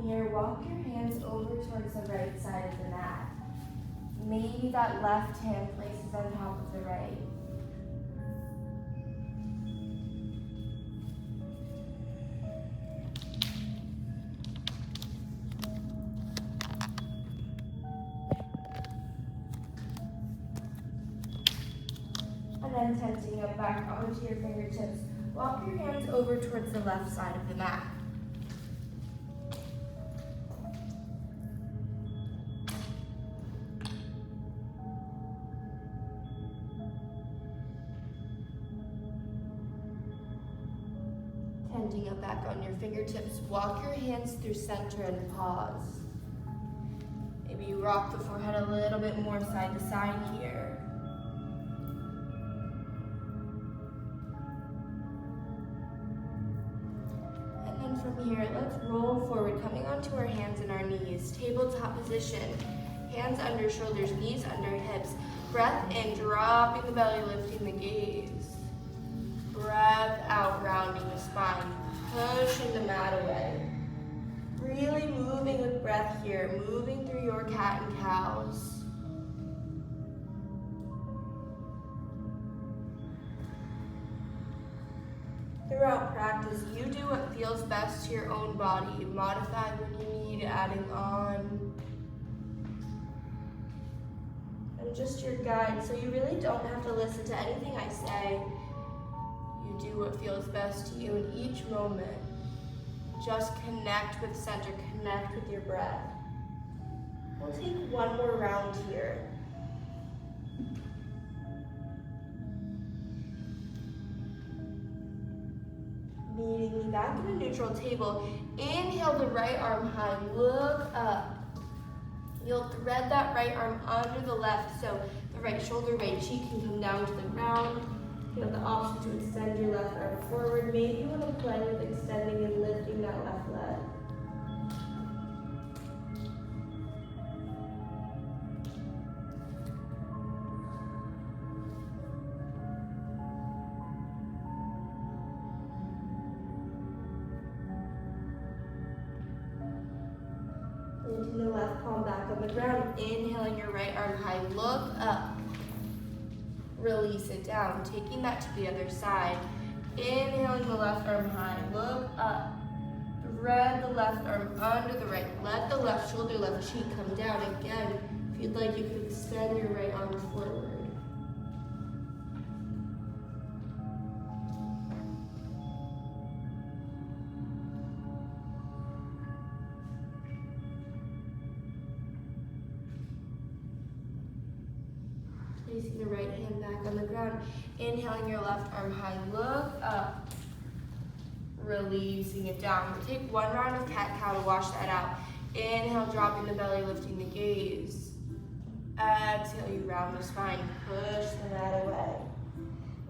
here, walk your hands over towards the right side of the mat. Maybe that left hand places on top of the right. And then tensing up back onto your fingertips. Walk your hands over towards the left side of the mat. Tensing up back on your fingertips. Walk your hands through center and pause. Maybe you rock the forehead a little bit more side to side here. From here, let's roll forward, coming onto our hands and our knees. Tabletop position. Hands under shoulders, knees under hips. Breath in, dropping the belly, lifting the gaze. Breath out, rounding the spine, pushing the mat away. Really moving with breath here, moving through your cat and cows. Throughout practice, you do what feels best to your own body. Modify when you need, adding on. I'm just your guide, so you really don't have to listen to anything I say. You do what feels best to you in each moment. Just connect with center, connect with your breath. We'll take one more round here. Meeting me back in a neutral table. Inhale the right arm high, look up. You'll thread that right arm under the left, so the right shoulder, right cheek can come down to the ground. You have the option to extend your left arm forward. Maybe you want to play with extending and lifting that left leg. Into the left palm back on the ground. Inhaling your right arm high, look up. Release it down, taking that to the other side. Inhaling the left arm high, look up. Thread the left arm under the right. Let the left shoulder, left cheek come down. Again, if you'd like, you can extend your right arm forward. Placing the right hand back on the ground. Inhaling your left arm high, look up. Releasing it down. We'll take one round of cat-cow to wash that out. Inhale, dropping the belly, lifting the gaze. Exhale, you round the spine, push the mat away.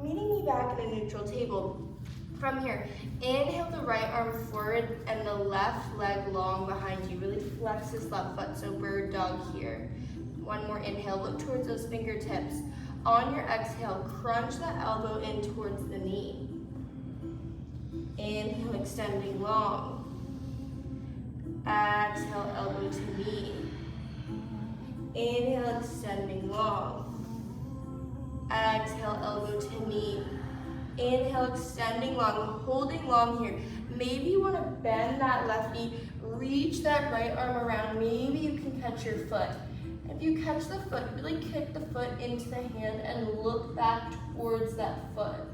Meeting me back in a neutral table. From here, inhale the right arm forward and the left leg long behind you. Really flex this left foot, so bird dog here. One more inhale, look towards those fingertips. On your exhale, crunch the elbow in towards the knee. Inhale, extending long. Exhale, elbow to knee. Inhale, extending long. Exhale, elbow to knee. Inhale, extending long, holding long here. Maybe you want to bend that left knee, reach that right arm around. Maybe you can catch your foot. If you catch the foot, really kick the foot into the hand and look back towards that foot.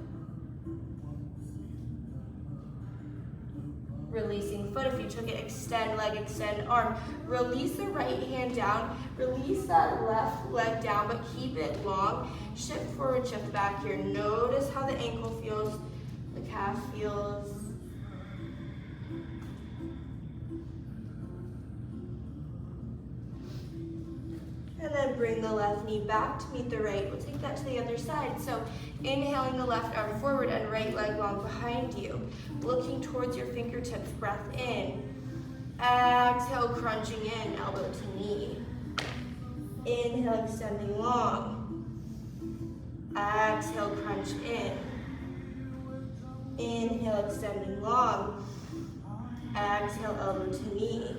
Releasing foot, if you took it, extend leg, extend arm. Release the right hand down, release that left leg down, but keep it long. Shift forward, shift back here. Notice how the ankle feels, the calf feels. And then bring the left knee back to meet the right. We'll take that to the other side. So inhaling the left arm forward and right leg long behind you. Looking towards your fingertips, breath in. Exhale, crunching in, elbow to knee. Inhale, extending long. Exhale, crunch in. Inhale, extending long. Exhale, elbow to knee.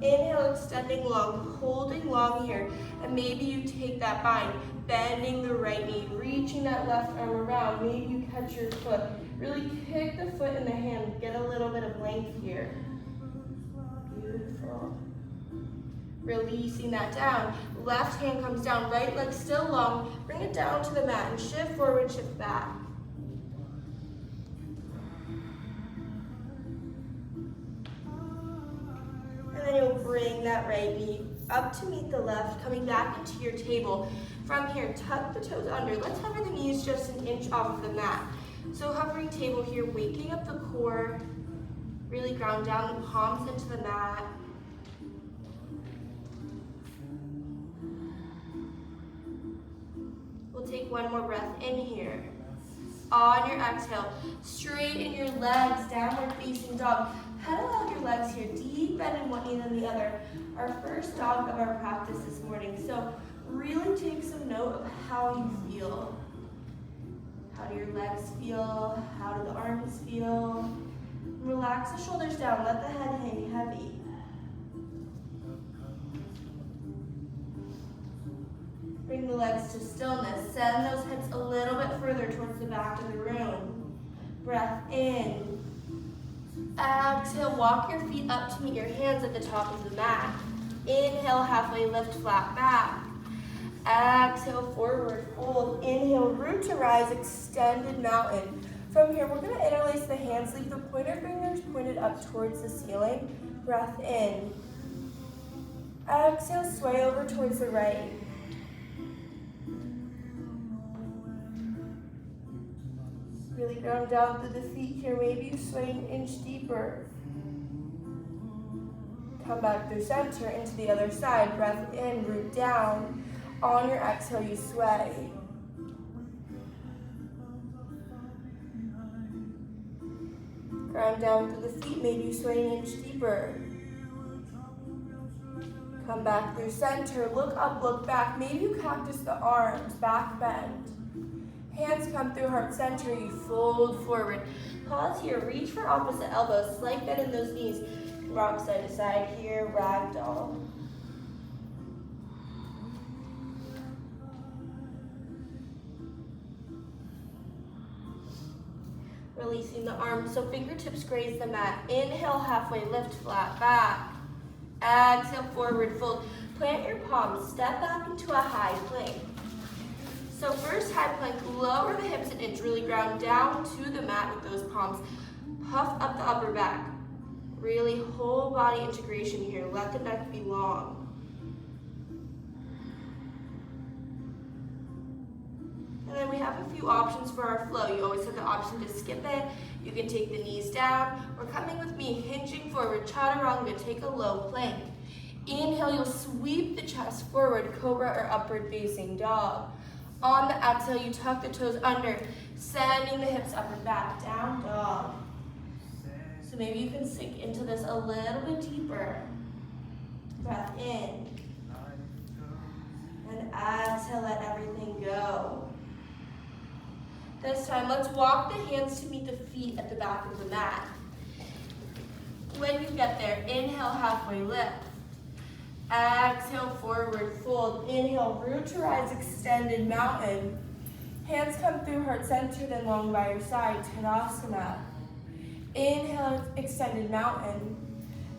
Inhale, extending long, holding long here. And maybe you take that bind, bending the right knee, reaching that left arm around. Maybe you catch your foot. Really kick the foot in the hand. Get a little bit of length here. Beautiful. Releasing that down. Left hand comes down, right leg still long. Bring it down to the mat and shift forward, shift back. And then you'll bring that right knee up to meet the left, coming back into your table. From here, tuck the toes under. Let's hover the knees just an inch off of the mat. So hovering table here, waking up the core. Really ground down the palms into the mat. We'll take one more breath in here. On your exhale, straighten your legs, downward facing dog. Pedal out your legs here, deep bend in one knee than the other. Our first dog of our practice this morning. So really take some note of how you feel. How do your legs feel? How do the arms feel? Relax the shoulders down, let the head hang heavy. Bring the legs to stillness. Send those hips a little bit further towards the back of the room. Breath in. Exhale, walk your feet up to meet your hands at the top of the mat. Inhale, halfway lift, flat back. Exhale, forward fold. Inhale, root to rise, extended mountain. From here, we're going to interlace the hands, leave the pointer fingers pointed up towards the ceiling. Breath in. Exhale, sway over towards the right. Really ground down through the feet here. Maybe you sway an inch deeper. Come back through center into the other side. Breath in, root down. On your exhale, you sway. Ground down through the feet. Maybe you sway an inch deeper. Come back through center. Look up, look back. Maybe you cactus the arms. Back bend. Hands come through heart center, you fold forward. Pause here, reach for opposite elbows, slight bend in those knees. Rock side to side here, ragdoll. Releasing the arms, so fingertips graze the mat. Inhale, halfway lift, flat back. Exhale, forward fold. Plant your palms, step back into a high plank. So first high plank, lower the hips an inch, really ground down to the mat with those palms. Puff up the upper back. Really whole body integration here. Let the neck be long. And then we have a few options for our flow. You always have the option to skip it. You can take the knees down, or coming with me, hinging forward, chaturanga, take a low plank. Inhale, you'll sweep the chest forward, cobra or upward facing dog. On the exhale, you tuck the toes under, sending the hips up and back, down dog. So maybe you can sink into this a little bit deeper. Breath in. And exhale, let everything go. This time, let's walk the hands to meet the feet at the back of the mat. When you get there, inhale, halfway lift. Exhale, forward fold. Inhale, root to rise, extended mountain. Hands come through heart center, then long by your side, Tadasana. Inhale, extended mountain.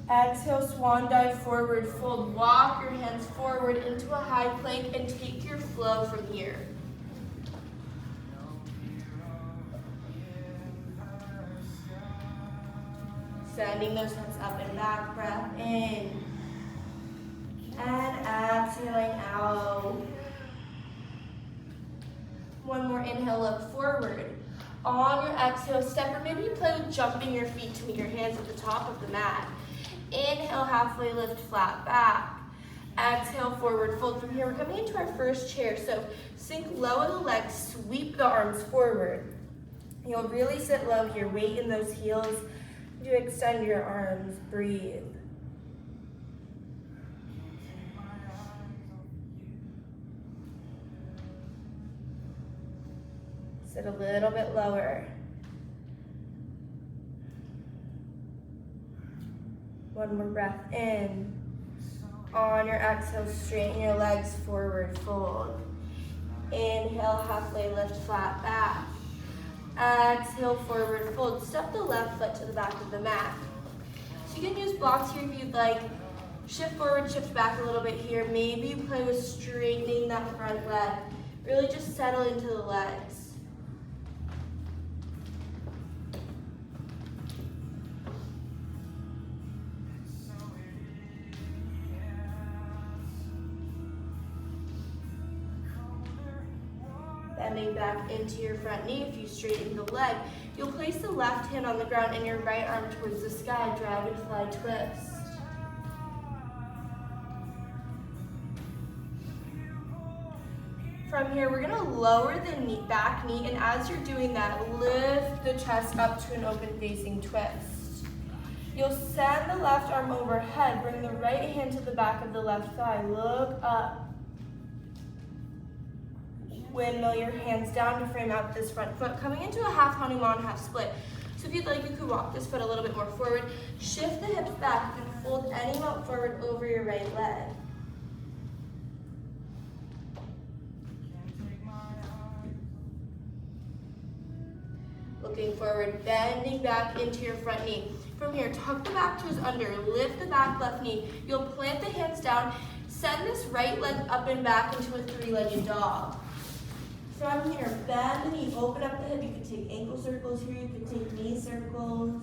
Exhale, swan dive, forward fold. Walk your hands forward into a high plank and take your flow from here. Sending those hips up and back, breath in. And exhaling out. One more inhale, look forward. On your exhale, step, or maybe you play with jumping your feet to meet your hands at the top of the mat. Inhale, halfway lift, flat back. Exhale, forward fold. From here, we're coming into our first chair. So sink low in the legs, sweep the arms forward. You'll really sit low here, weight in those heels. Do extend your arms, breathe. Sit a little bit lower. One more breath in. On your exhale, straighten your legs, forward fold. Inhale, halfway lift, flat back. Exhale, forward fold. Step the left foot to the back of the mat. So you can use blocks here if you'd like. Shift forward, shift back a little bit here. Maybe you play with straightening that front leg. Really just settle into the legs. Bending back into your front knee. If you straighten the leg, you'll place the left hand on the ground and your right arm towards the sky, dragonfly twist. From here, we're gonna lower the back knee, and as you're doing that, lift the chest up to an open facing twist. You'll send the left arm overhead, bring the right hand to the back of the left thigh, look up. Windmill your hands down to frame out this front foot, coming into a half Hanuman, half split. So if you'd like, you could walk this foot a little bit more forward. Shift the hips back and fold any amount forward over your right leg. Looking forward, bending back into your front knee. From here, tuck the back toes under, lift the back left knee. You'll plant the hands down, send this right leg up and back into a three-legged dog. From here, bend the knee, open up the hip. You could take ankle circles here, you could take knee circles.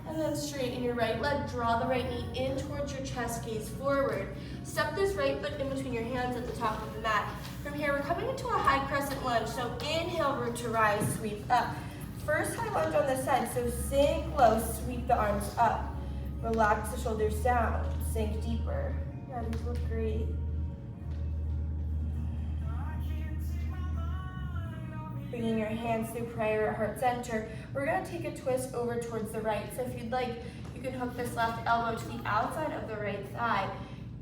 And then straighten your right leg, draw the right knee in towards your chest, gaze forward. Step this right foot in between your hands at the top of the mat. From here, we're coming into a high crescent lunge. So inhale, root to rise, sweep up. First high lunge on this side, so sink low, sweep the arms up. Relax the shoulders down, sink deeper. Yeah, these look great. Bringing your hands through prayer at heart center. We're gonna take a twist over towards the right. So if you'd like, you can hook this left elbow to the outside of the right thigh.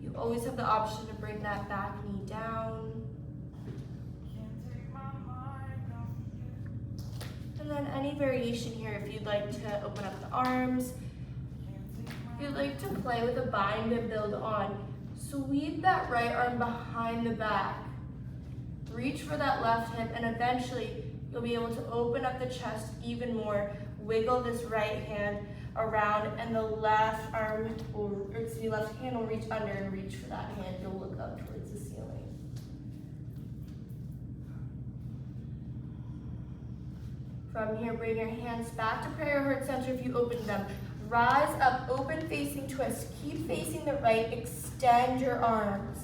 You always have the option to bring that back knee down. And then any variation here, if you'd like to open up the arms, if you'd like to play with a bind and build on, sweep that right arm behind the back. Reach for that left hip, and eventually you'll be able to open up the chest even more. Wiggle this right hand around, and the left hand will reach under and reach for that hand. You'll look up towards the ceiling. From here, bring your hands back to prayer heart center if you open them. Rise up, open facing twist. Keep facing the right, extend your arms.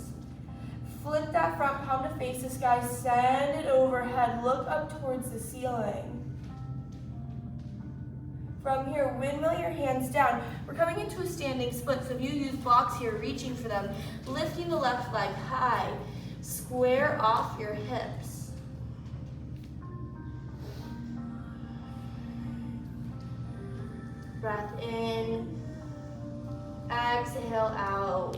Flip that front palm to face the sky, send it overhead, look up towards the ceiling. From here, windmill your hands down. We're coming into a standing split, so if you use blocks here, reaching for them, lifting the left leg high, square off your hips. Breath in, exhale out.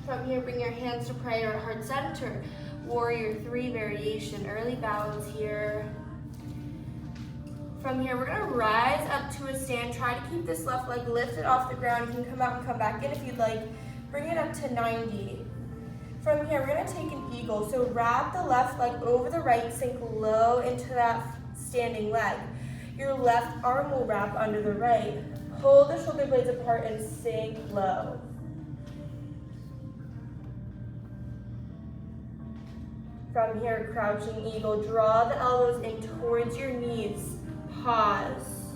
From here, bring your hands to prayer at heart center. Warrior 3 variation, early balance here. From here, we're gonna rise up to a stand. Try to keep this left leg lifted off the ground. You can come out and come back in if you'd like. Bring it up to 90. From here, we're gonna take an eagle. So wrap the left leg over the right, sink low into that standing leg. Your left arm will wrap under the right. Pull the shoulder blades apart and sink low. From here, crouching eagle, draw the elbows in towards your knees. Pause.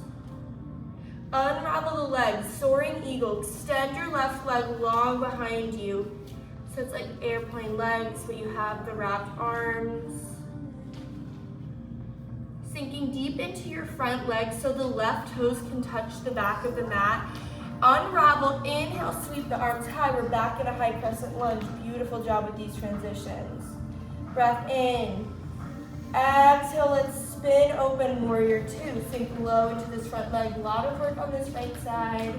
Unravel the legs, soaring eagle. Extend your left leg long behind you. So it's like airplane legs, but you have the wrapped arms. Sinking deep into your front leg so the left toes can touch the back of the mat. Unravel, inhale, sweep the arms high. We're back in a high crescent lunge. Beautiful job with these transitions. Breath in. Exhale, let's spin open, warrior 2. Sink low into this front leg. A lot of work on this right side.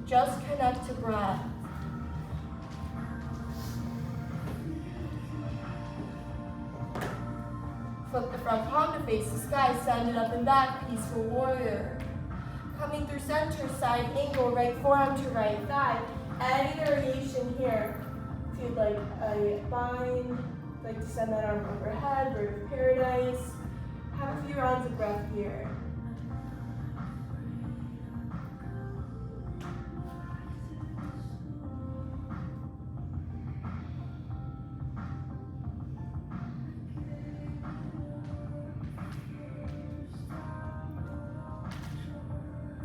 Just connect to breath. Flip the front palm to face the sky. Send it up and back, peaceful warrior. Coming through center, side angle, right forearm to right thigh. Any variation here. If you'd like a bind, like to send that arm overhead, bird of paradise. Have a few rounds of breath here.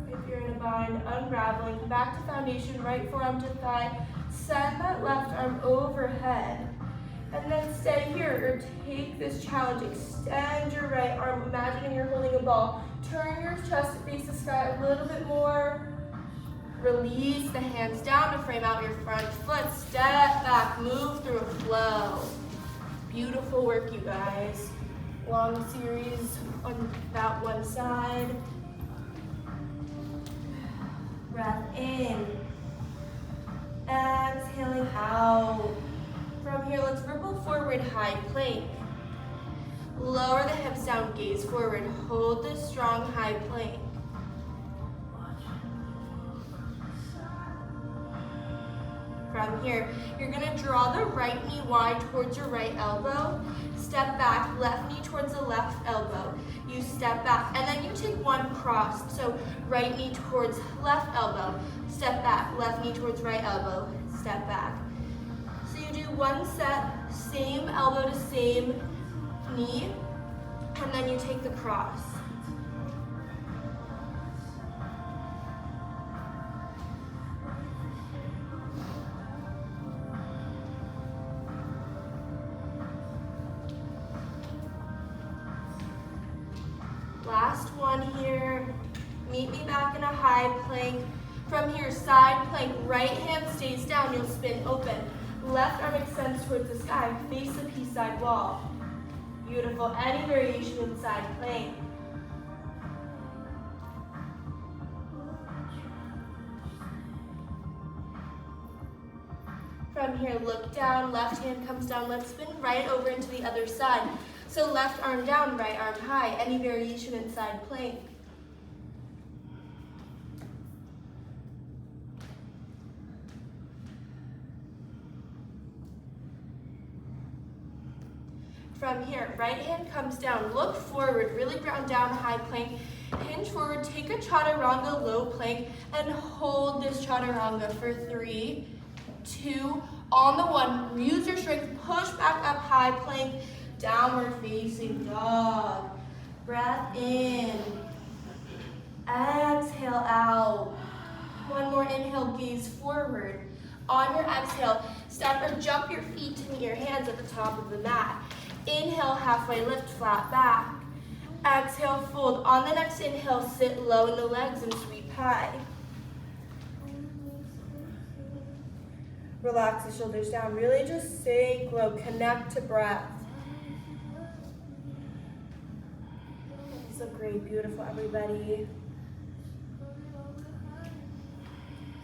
If you're in a bind, unraveling, back to foundation, right forearm to thigh. Send that left arm overhead. And then stay here, or take this challenge. Extend your right arm, imagining you're holding a ball. Turn your chest to face the sky a little bit more. Release the hands down to frame out your front foot. Step back, move through a flow. Beautiful work, you guys. Long series on that one side. Breath in. Exhaling out. From here, let's ripple forward, high plank. Lower the hips down, gaze forward. Hold this strong high plank. From here, you're gonna draw the right knee wide towards your right elbow. Step back, left knee towards the left elbow. You step back, and then you take one cross. So right knee towards left elbow. Step back, left knee towards right elbow. Step back. So you do one set, same elbow to same knee, and then you take the cross. Last one here. Meet me back in a high plank. From here, side plank, right hand stays down, you'll spin open. Left arm extends towards the sky, face the peace side wall. Beautiful, any variation in side plank. From here, look down, left hand comes down, let's spin right over into the other side. So left arm down, right arm high, any variation in side plank. From here, right hand comes down, look forward, really ground down, high plank, hinge forward, take a chaturanga, low plank, and hold this chaturanga for 3, 2, on the 1, use your strength, push back up, high plank, downward facing dog. Breath in, exhale out. One more inhale, gaze forward. On your exhale, step or jump your feet to meet your hands at the top of the mat. Inhale, halfway lift, flat back. Exhale, fold. On the next inhale, sit low in the legs and sweep high. Relax the shoulders down. Really just sink low. Connect to breath. So great, beautiful, everybody.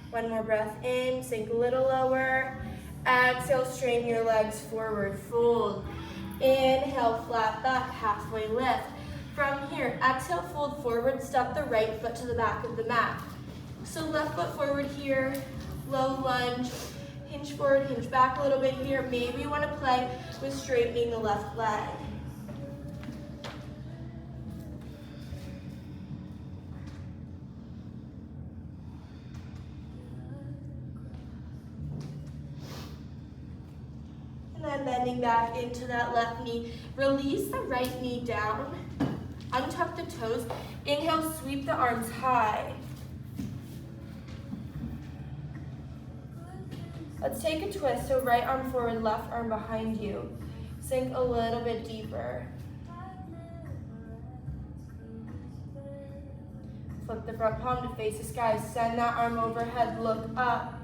One more breath in, sink a little lower. Exhale, straighten your legs forward, fold. Inhale, flat back, halfway lift. From here, exhale, fold forward, step the right foot to the back of the mat. So left foot forward here, low lunge, hinge forward, hinge back a little bit here. Maybe you want to play with straightening the left leg. And then bending back into that left knee. Release the right knee down. Untuck the toes. Inhale, sweep the arms high. Let's take a twist. So right arm forward, left arm behind you. Sink a little bit deeper. Flip the front palm to face the sky. Send that arm overhead, look up.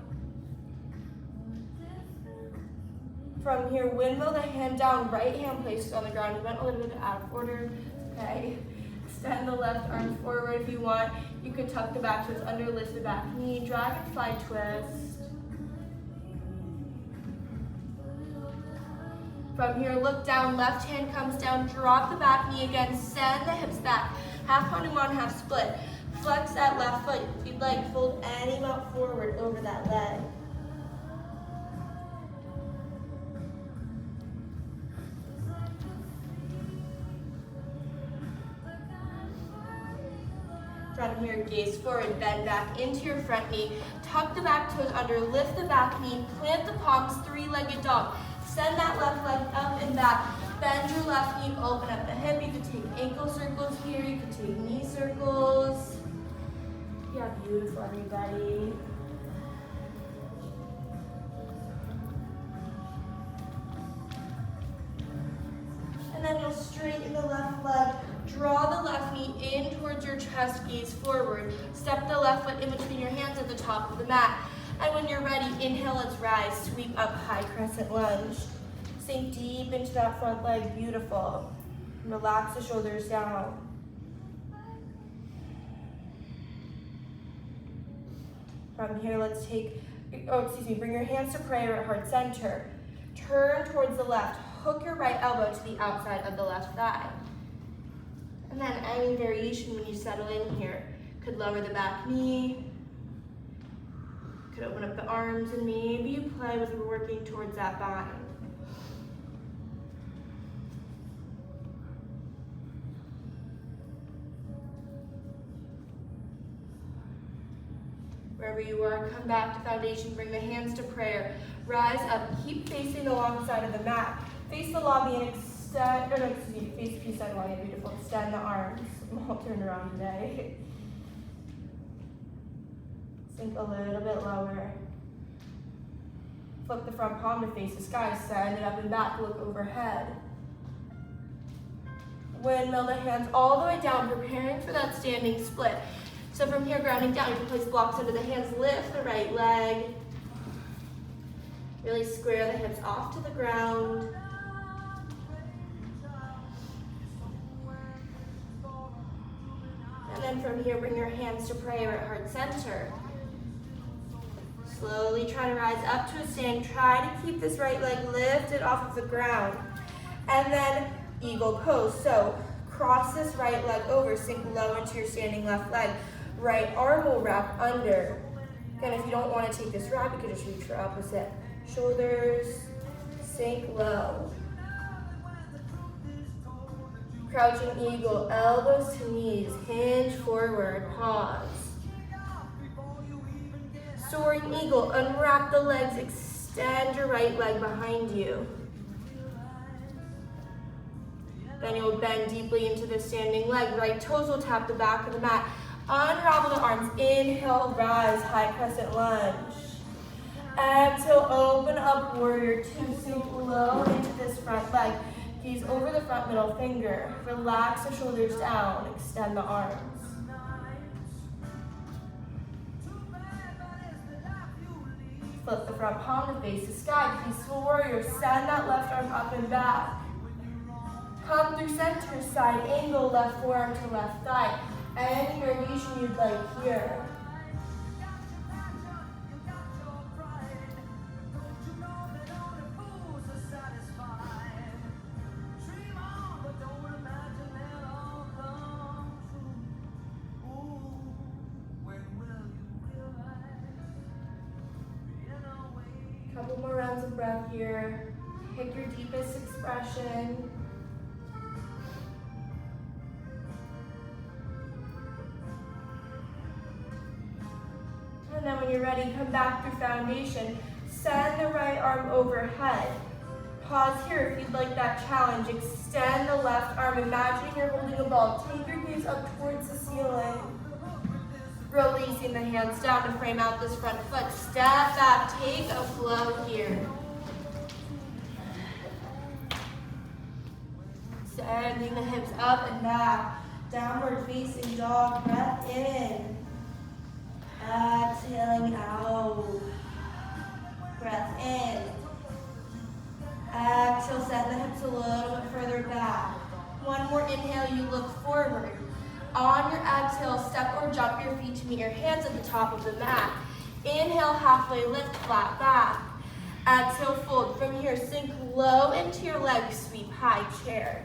From here, windmill the hand down, right hand placed on the ground. We went a little bit out of order. Okay. Extend the left arm forward if you want. You could tuck the back toes under, lift the back knee, dragonfly twist. From here, look down, left hand comes down, drop the back knee again, send the hips back. Half Hanuman, half split. Flex that left foot. If you'd like, fold any amount forward over that leg. From here, gaze forward, bend back into your front knee. Tuck the back toes under, lift the back knee, plant the palms, three-legged dog. Send that left leg up and back. Bend your left knee, open up the hip. You could take ankle circles here, you could take knee circles. Yeah, beautiful, everybody. And then you'll straighten the left leg. Draw the left knee in towards your chest, gaze forward. Step the left foot in between your hands at the top of the mat. And when you're ready, inhale, let's rise. Sweep up, high crescent lunge. Sink deep into that front leg, beautiful. Relax the shoulders down. From here, let's bring your hands to prayer at heart center. Turn towards the left. Hook your right elbow to the outside of the left thigh. And then any variation when you settle in here. Could lower the back knee. Could open up the arms, and maybe you play with working towards that bind. Wherever you are, come back to foundation, bring the hands to prayer. Rise up, keep facing the long side of the mat. Face the lobby and extend, face the peace side lobby, beautiful. Extend the arms. I'm all turned around today. Sink a little bit lower. Flip the front palm to face the sky, send it up and back, look overhead. Windmill the hands all the way down, preparing for that standing split. So from here, grounding down, you can place blocks under the hands, lift the right leg. Really square the hips off to the ground. And then from here, bring your hands to prayer at heart center. Slowly try to rise up to a stand. Try to keep this right leg lifted off of the ground. And then eagle pose. So cross this right leg over, sink low into your standing left leg. Right arm will wrap under. Again, if you don't want to take this wrap, you can just reach for opposite. Shoulders, sink low. Crouching eagle, elbows to knees, hinge forward, pause. Soaring eagle, unwrap the legs, extend your right leg behind you. Then you'll bend deeply into the standing leg. Right toes will tap the back of the mat. Unravel the arms. Inhale, rise, high crescent lunge. Exhale, open up, warrior two. Sink low into this front leg. Gaze over the front middle finger. Relax the shoulders down. Extend the arms. Flip the front palm to face the sky. Peaceful warrior. Send that left arm up and back. Come through center, side angle, left forearm to left thigh. Any variation you'd like here. Couple more rounds of breath here. Pick your deepest expression. And then when you're ready, come back through foundation. Send the right arm overhead. Pause here if you'd like that challenge. Extend the left arm. Imagine you're holding a ball. Take your gaze up towards the ceiling. Releasing the hands down to frame out this front foot. Step back, take a flow here. Sending the hips up and back. Downward facing dog, breath in. Exhaling out. Breath in. Exhale, send the hips a little bit further back. One more inhale, you look forward. On your exhale, step or jump your feet to meet your hands at the top of the mat. Inhale, halfway lift, flat back. Exhale, fold. From here, sink low into your legs, sweep high chair.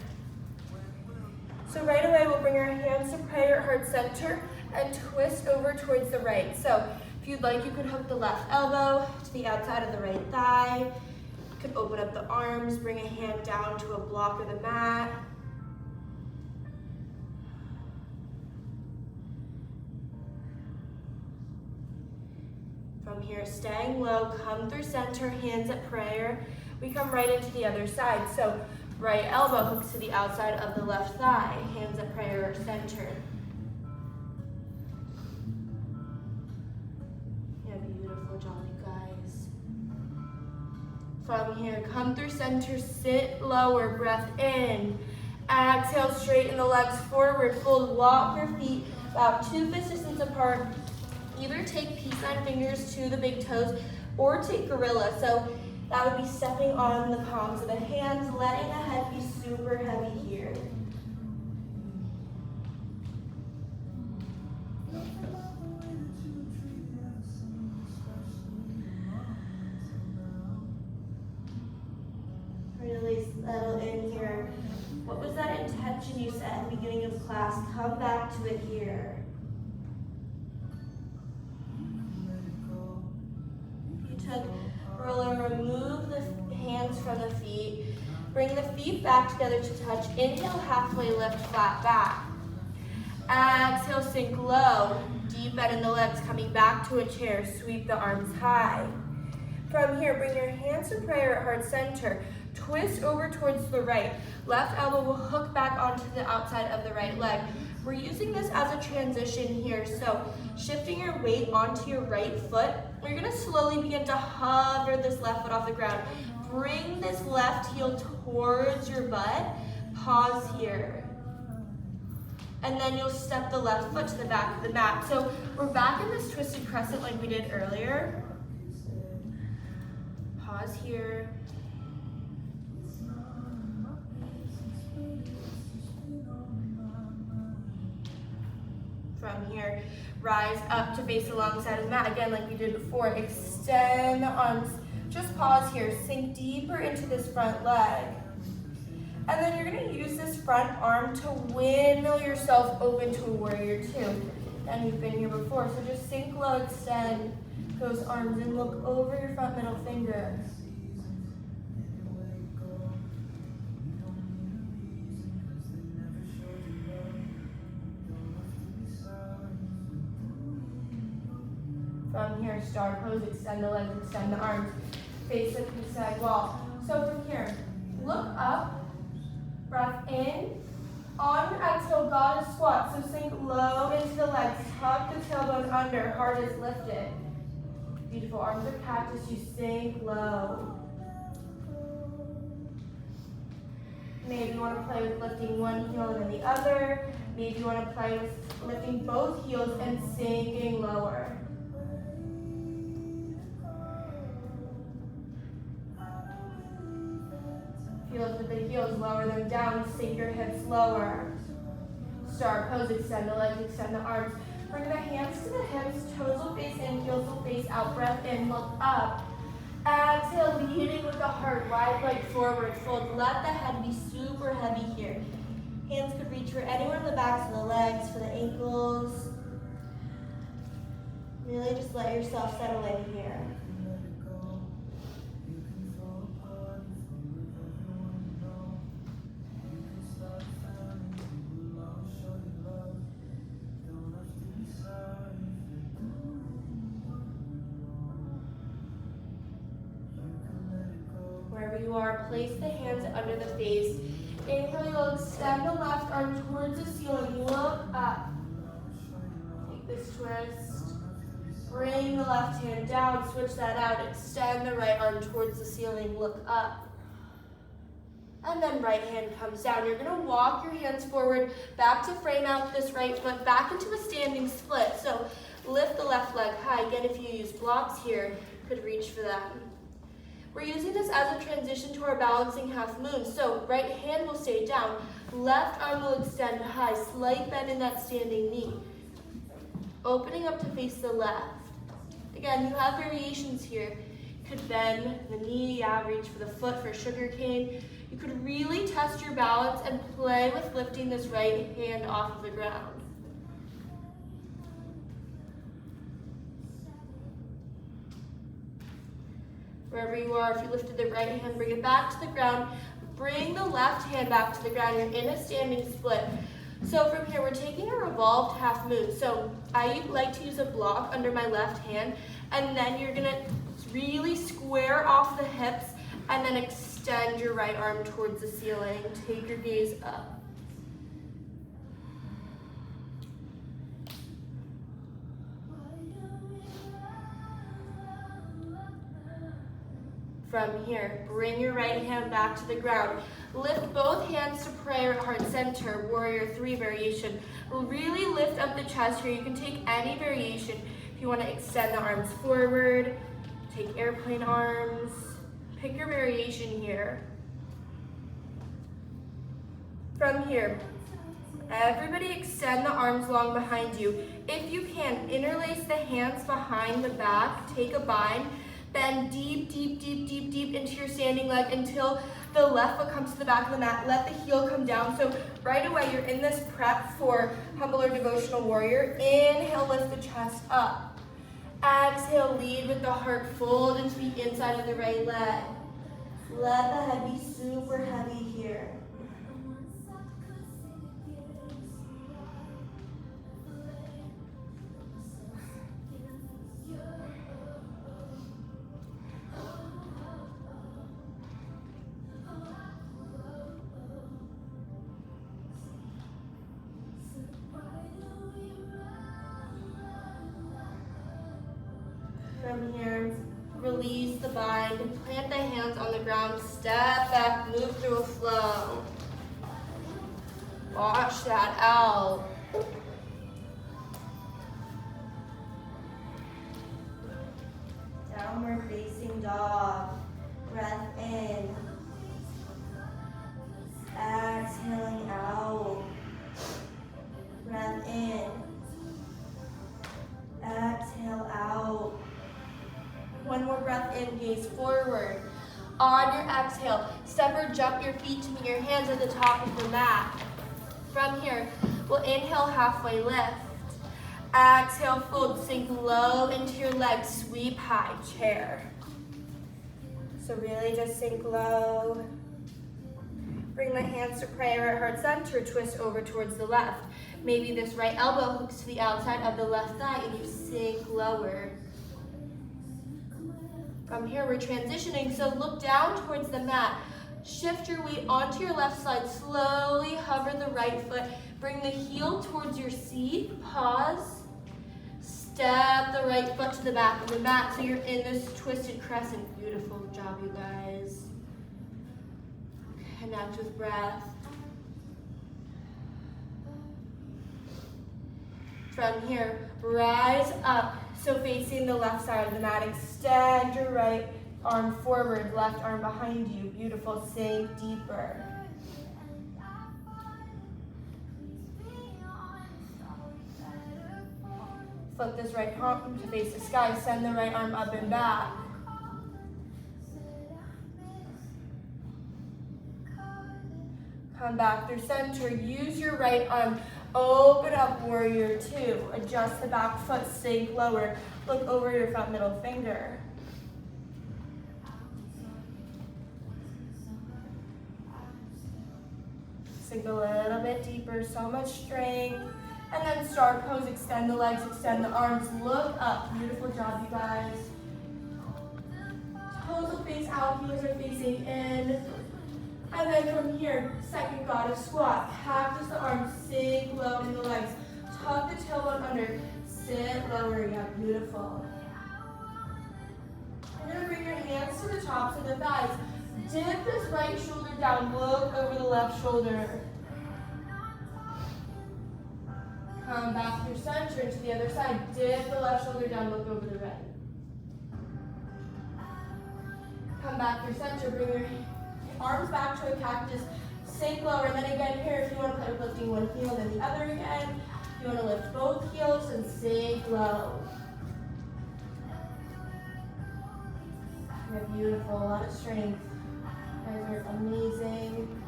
So right away, we'll bring our hands to prayer at heart center, and twist over towards the right. So if you'd like, you could hook the left elbow to the outside of the right thigh. You could open up the arms, bring a hand down to a block of the mat. From here, staying low, come through center, hands at prayer. We come right into the other side. So right elbow hooks to the outside of the left thigh, hands at prayer or center. Yeah, beautiful job, you guys. From here, come through center, sit lower, breath in. Exhale, straighten the legs forward, fold, walk your feet about 2 fist distance apart. Either take peace sign fingers to the big toes or take gorilla. So that would be stepping on the palms of the hands, letting the head be super heavy here. Really settle in here. What was that intention you set at the beginning of class? Come back to it here. Roller, remove the hands from the feet. Bring the feet back together to touch. Inhale, halfway lift, flat back. Exhale, sink low. Deep bend in the legs, coming back to a chair. Sweep the arms high. From here, bring your hands to prayer at heart center. Twist over towards the right. Left elbow will hook back onto the outside of the right leg. We're using this as a transition here. So shifting your weight onto your right foot, you're gonna slowly begin to hover this left foot off the ground. Bring this left heel towards your butt. Pause here. And then you'll step the left foot to the back of the mat. So we're back in this twisted crescent like we did earlier. Pause here. From here, rise up to face alongside of the mat. Again, like we did before, extend the arms. Just pause here, sink deeper into this front leg. And then you're gonna use this front arm to windmill yourself open to a warrior two. And you've been here before, so just sink low, extend those arms and look over your front middle finger. From here, star pose, extend the legs, extend the arms, face up to the side wall. So from here, look up, breath in. On your exhale, goddess squat. So sink low into the legs, tuck the tailbone under, heart is lifted. Beautiful, arms are cactus, you sink low. Maybe you want to play with lifting one heel and then the other. Maybe you want to play with lifting both heels and sinking lower. Feel it with the heels, lower them down, sink your hips lower. Star pose, extend the legs, extend the arms. Bring the hands to the hips, toes will face in, heels will face out, breath in, look up. Exhale, leading with the heart, right leg forward, fold. Let the head be super heavy here. Hands could reach for anywhere in the backs of the legs, for the ankles. Really just let yourself settle in here. Wherever you are, place the hands under the face. Inhale, you'll extend the left arm towards the ceiling. Look up. Take this twist. Bring the left hand down, switch that out. Extend the right arm towards the ceiling. Look up. And then right hand comes down. You're gonna walk your hands forward, back to frame out this right foot, back into a standing split. So lift the left leg high. Again, if you use blocks here, you could reach for them. We're using this as a transition to our balancing half moon. So right hand will stay down, left arm will extend high, slight bend in that standing knee. Opening up to face the left. Again, you have variations here. You could bend the knee, reach for the foot for sugar cane. You could really test your balance and play with lifting this right hand off of the ground. Wherever you are, if you lifted the right hand, bring it back to the ground. Bring the left hand back to the ground. You're in a standing split. So from here, we're taking a revolved half moon. So I like to use a block under my left hand, and then you're gonna really square off the hips and then extend your right arm towards the ceiling. Take your gaze up. From here, bring your right hand back to the ground. Lift both hands to prayer at heart center, warrior 3 variation. Really lift up the chest here. You can take any variation. If you want to extend the arms forward, take airplane arms. Pick your variation here. From here, everybody extend the arms long behind you. If you can, interlace the hands behind the back, take a bind, bend deep, deep, deep, deep, deep into your standing leg until the left foot comes to the back of the mat. Let the heel come down. So right away, you're in this prep for humble or devotional warrior. Inhale, lift the chest up. Exhale, lead with the heart, fold into the inside of the right leg. Let the head be super heavy here. From here, release the bind, plant the hands on the ground, step back, move through a flow. Wash that out. Downward facing dog. Breath in. Exhaling out. Breath in. Exhale out. One more breath in, gaze forward. On your exhale, step or jump your feet to meet your hands at the top of the mat. From here, we'll inhale, halfway lift. Exhale, fold, sink low into your legs, sweep high, chair. So really just sink low. Bring the hands to prayer at heart center, twist over towards the left. Maybe this right elbow hooks to the outside of the left thigh and you sink lower. From here, we're transitioning, so look down towards the mat. Shift your weight onto your left side. Slowly hover the right foot. Bring the heel towards your seat. Pause. Step the right foot to the back of the mat so you're in this twisted crescent. Beautiful job, you guys. Connect with breath. From here, rise up. So facing the left side of the mat, extend your right arm forward, left arm behind you. Beautiful, sink deeper. Flip this right arm to face the sky, send the right arm up and back. Come back through center, use your right arm. Open up, warrior 2. Adjust the back foot, sink lower. Look over your front middle finger. Sink a little bit deeper, so much strength. And then star pose, extend the legs, extend the arms, look up. Beautiful job, you guys. Toes will face out, heels are facing in. And then from here, second goddess squat. Cactus the arms, sink low in the legs. Tuck the tailbone under, sit lower, yeah, beautiful. You're gonna bring your hands to the tops of the thighs. Dip this right shoulder down, look over the left shoulder. Come back through center to the other side. Dip the left shoulder down, look over the right. Come back through center, bring your arms back to a cactus, sink lower, and then again here, if you want to play with lifting one heel, then the other again. You want to lift both heels and sink low. You're beautiful, a lot of strength. You guys are amazing.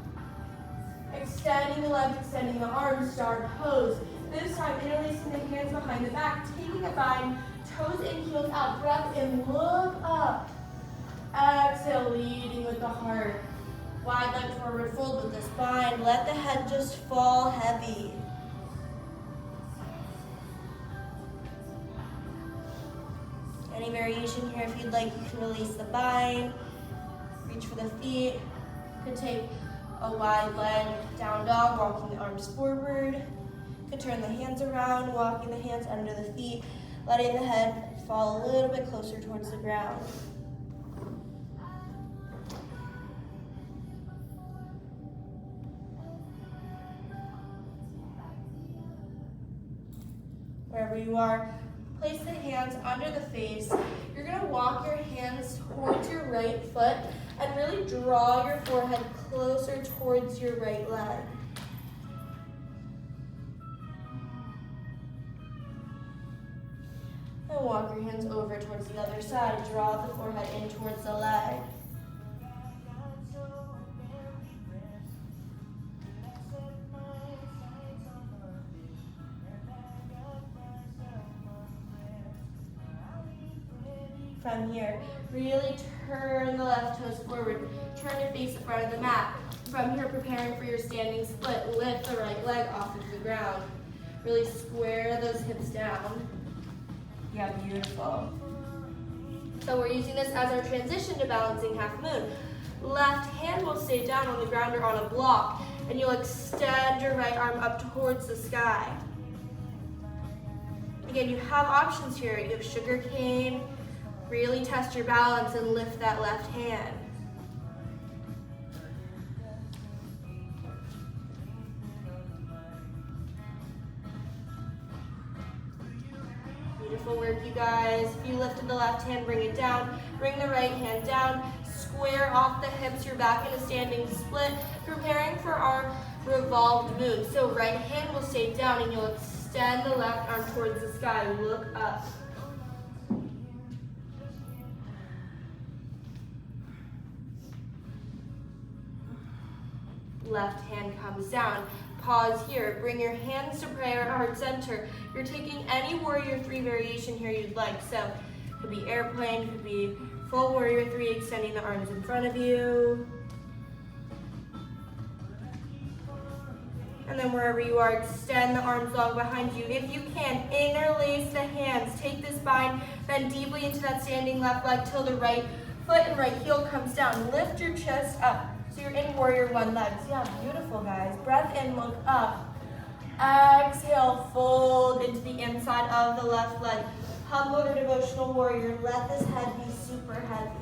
Extending the legs, extending the arms, star pose. This time, interlacing the hands behind the back, taking a bind, toes in, heels out, breath in, look up. Exhale, leading with the heart. Wide leg forward fold with the spine. Let the head just fall heavy. Any variation here, if you'd like, you can release the bind. Reach for the feet. Could take a wide leg, down dog, walking the arms forward. Could turn the hands around, walking the hands under the feet, letting the head fall a little bit closer towards the ground. Wherever you are, place the hands under the face. You're gonna walk your hands towards your right foot and really draw your forehead closer towards your right leg. And walk your hands over towards the other side. Draw the forehead in towards the leg. From here, really turn the left toes forward. Turn your face in front of the mat. From here, preparing for your standing split. Lift the right leg off of the ground. Really square those hips down. Yeah, beautiful. So we're using this as our transition to balancing half moon. Left hand will stay down on the ground or on a block, and you'll extend your right arm up towards the sky. Again, you have options here. You have sugar cane. Really test your balance and lift that left hand. Beautiful work, you guys. If you lifted the left hand, bring it down. Bring the right hand down. Square off the hips. You're back in a standing split. Preparing for our revolved moon. So right hand will stay down and you'll extend the left arm towards the sky. Look up. Left hand comes down. Pause here. Bring your hands to prayer heart center. You're taking any warrior 3 variation here you'd like. So it could be airplane, could be full warrior 3, extending the arms in front of you. And then wherever you are, extend the arms long behind you. If you can, interlace the hands. Take this bind, bend deeply into that standing left leg till the right foot and right heel comes down. Lift your chest up. So you're in warrior 1 legs. Yeah, beautiful, guys. Breath in, look up. Exhale, fold into the inside of the left leg. Humble or devotional warrior. Let this head be super heavy.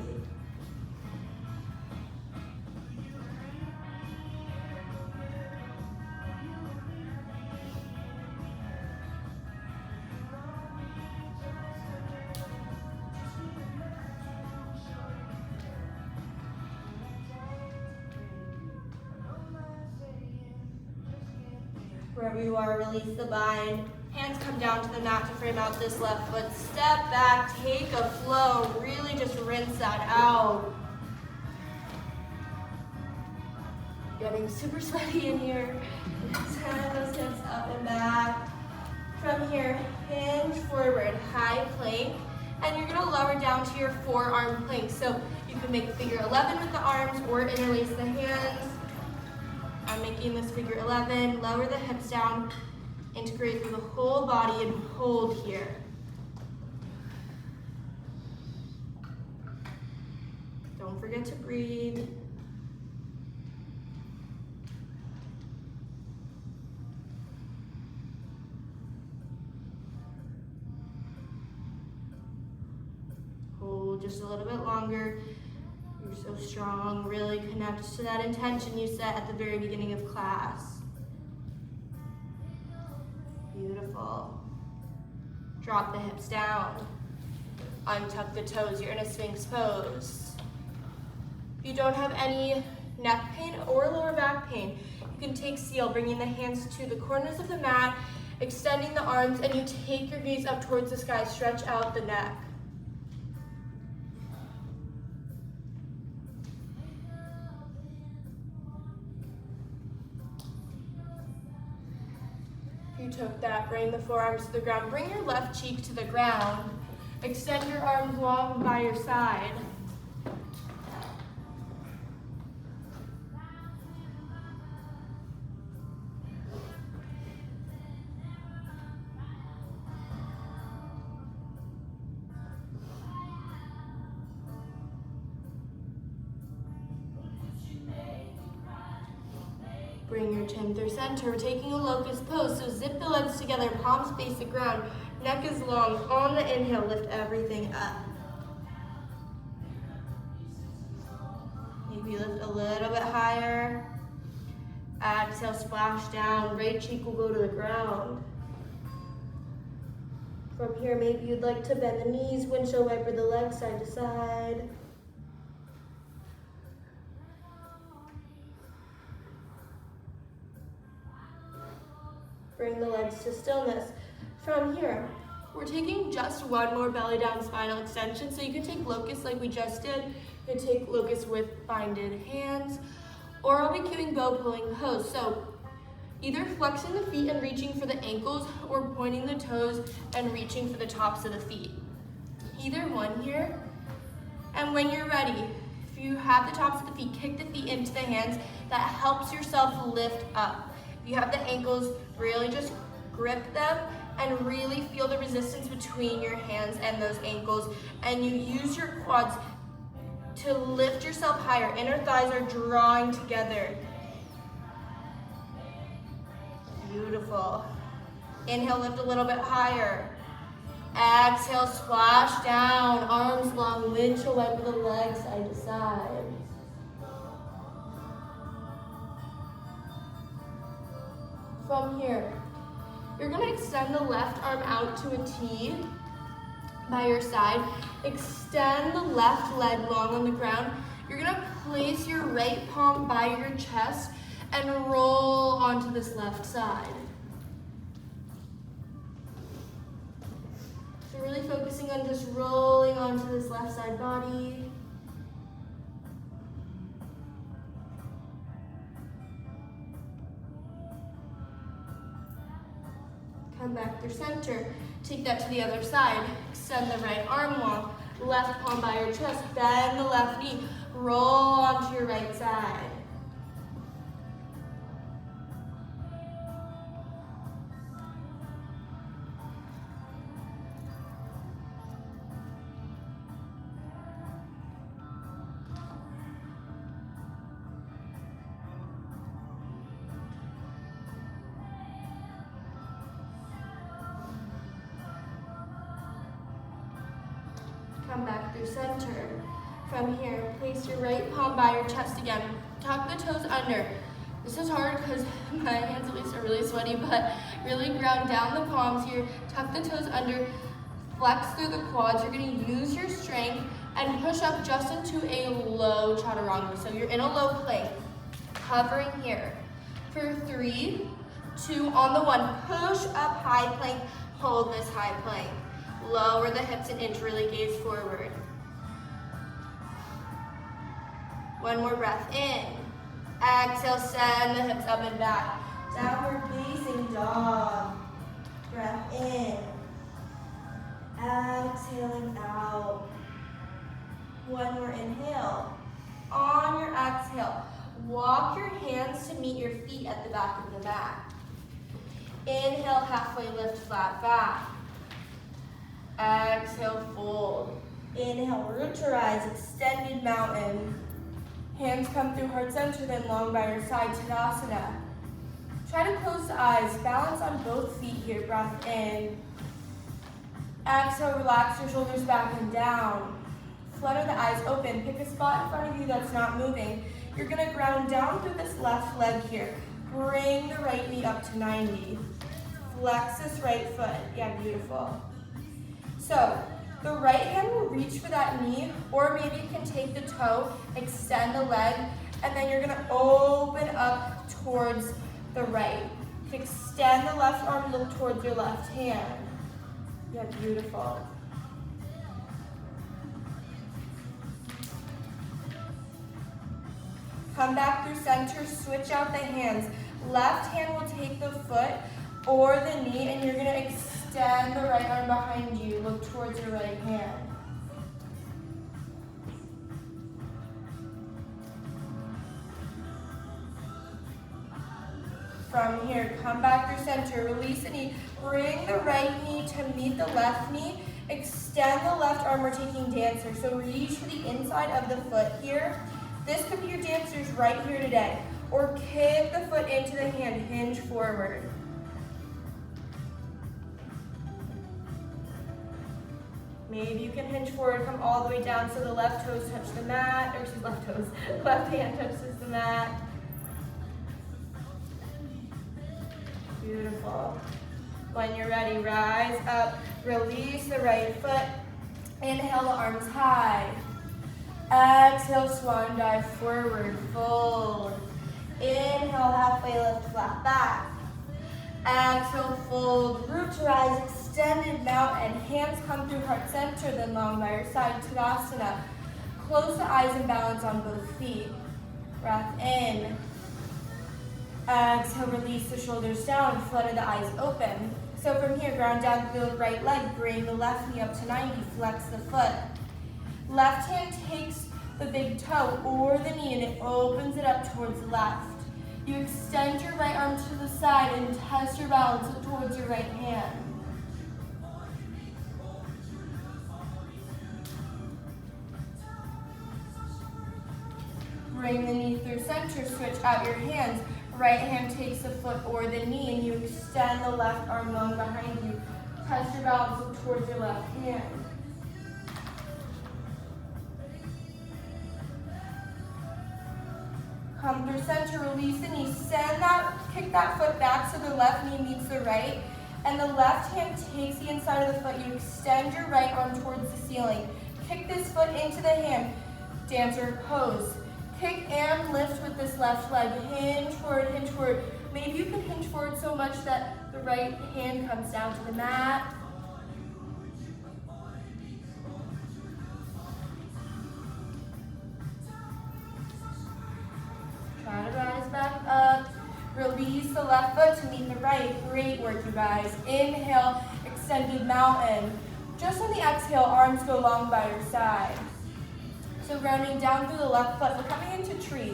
Wherever you are, release the bind. Hands come down to the mat to frame out this left foot. Step back, take a flow. Really just rinse that out. Getting super sweaty in here. Turn those hips up and back. From here, hinge forward, high plank. And you're gonna lower down to your forearm plank. So you can make a figure 11 with the arms or interlace the hands. I'm making this figure 11. Lower the hips down, integrate through the whole body and hold here. Don't forget to breathe. Hold just a little bit longer. You're so strong. Really connect to that intention you set at the very beginning of class. Beautiful. Drop the hips down. Untuck the toes. You're in a Sphinx pose. If you don't have any neck pain or lower back pain, you can take seal, bringing the hands to the corners of the mat, extending the arms, and you take your gaze up towards the sky. Stretch out the neck. You took that, bring the forearms to the ground. Bring your left cheek to the ground. Extend your arms long by your side. Bring your chin through center. We're taking a locust pose, so zip the legs together, palms face the ground, neck is long. On the inhale, lift everything up. Maybe lift a little bit higher. Exhale, splash down. Right cheek will go to the ground. From here, maybe you'd like to bend the knees, windshield wiper the legs side to side. Bring the legs to stillness. From here, we're taking just one more belly down spinal extension. So you can take locust like we just did. You can take locust with binded hands, or I'll be cueing bow pulling pose. So either flexing the feet and reaching for the ankles, or pointing the toes and reaching for the tops of the feet. Either one here. And when you're ready, if you have the tops of the feet, kick the feet into the hands. That helps yourself lift up. If you have the ankles, really just grip them and really feel the resistance between your hands and those ankles. And you use your quads to lift yourself higher. Inner thighs are drawing together. Beautiful. Inhale, lift a little bit higher. Exhale, splash down. Arms long, windshield wiper the legs side to side. From here, you're going to extend the left arm out to a T by your side. Extend the left leg long on the ground. You're going to place your right palm by your chest and roll onto this left side. So really focusing on just rolling onto this left side body. Come back through center. Take that to the other side. Extend the right arm long. Left palm by your chest. Bend the left knee. Roll onto your right side. Come back through center. From here, place your right palm by your chest again. Tuck the toes under. This is hard because my hands at least are really sweaty, but really ground down the palms here. Tuck the toes under. Flex through the quads. You're going to use your strength and push up just into a low chaturanga. So you're in a low plank. Hovering here. For 3, 2, on the 1. Push up high plank. Hold this high plank. Lower the hips and interrelate gaze forward. One more breath in. Exhale, send the hips up and back. Downward facing dog. Breath in. Exhaling out. One more inhale. On your exhale, walk your hands to meet your feet at the back of the mat. Inhale, halfway lift, flat back. Exhale, fold. Inhale, root to rise, extended mountain. Hands come through heart center, then long by your side, Tadasana. Try to close the eyes, balance on both feet here, breath in. Exhale, relax your shoulders back and down. Flutter the eyes open, pick a spot in front of you that's not moving. You're gonna ground down through this left leg here. Bring the right knee up to 90. Flex this right foot, yeah, beautiful. So, the right hand will reach for that knee, or maybe you can take the toe, extend the leg, and then you're gonna open up towards the right. Extend the left arm, look towards your left hand. Yeah, beautiful. Come back through center, switch out the hands. Left hand will take the foot or the knee, and you're gonna extend the right arm behind you. Look towards your right hand. From here, come back through center, release the knee. Bring the right knee to meet the left knee. Extend the left arm, we're taking dancer. So reach for the inside of the foot here. This could be your dancers right here today. or kick the foot into the hand, hinge forward. Maybe you can hinge forward, come all the way down so the left toes touch the mat, or left hand touches the mat. Beautiful. When you're ready, rise up, release the right foot. Inhale the arms high. Exhale, swan dive forward, fold. Inhale, halfway lift, flat back. Exhale, fold, root to rise, extended mountain. Hands come through heart center, then long by your side, Tadasana. Close the eyes and balance on both feet. Breath in. Exhale, release the shoulders down, flutter the eyes open. So from here, ground down through the right leg, bring the left knee up to 90, flex the foot. Left hand takes the big toe or the knee and it opens it up towards the left. You extend your right arm to the side and test your balance towards your right hand. Bring the knee through center, switch out your hands. Right hand takes the foot or the knee and you extend the left arm long behind you. Test your balance towards your left hand. Come through center, release the knee, kick that foot back so the left knee meets the right, and the left hand takes the inside of the foot. You extend your right arm towards the ceiling. Kick this foot into the hand, dancer pose. Kick and lift with this left leg, hinge forward, hinge forward. Maybe you can hinge forward so much that the right hand comes down to the mat. Try to rise back up. Release the left foot to meet the right. Great work, you guys. Inhale, extended mountain. Just on the exhale, arms go long by your side. So grounding down through the left foot, we're coming into tree.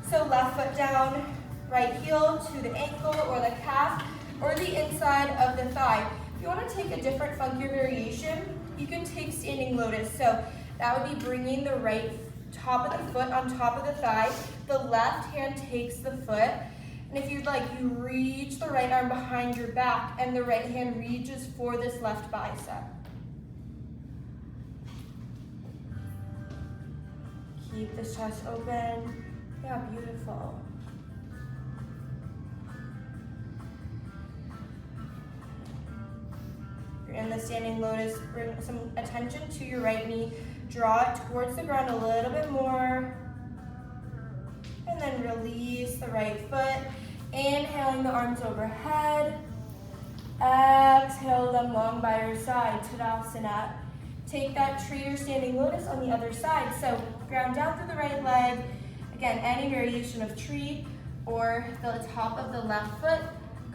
So left foot down, right heel to the ankle or the calf or the inside of the thigh. If you want to take a different funkier variation, you can take standing lotus. So that would be bringing the right top of the foot on top of the thigh. The left hand takes the foot. And if you'd like, you reach the right arm behind your back and the right hand reaches for this left bicep. Keep this chest open. Yeah, beautiful. You're in the standing lotus. Bring some attention to your right knee. Draw it towards the ground a little bit more. And then release the right foot. Inhaling the arms overhead. Exhale them long by your side, Tadasana. Take that tree or standing lotus on the other side. So ground down through the right leg. Again, any variation of tree or the top of the left foot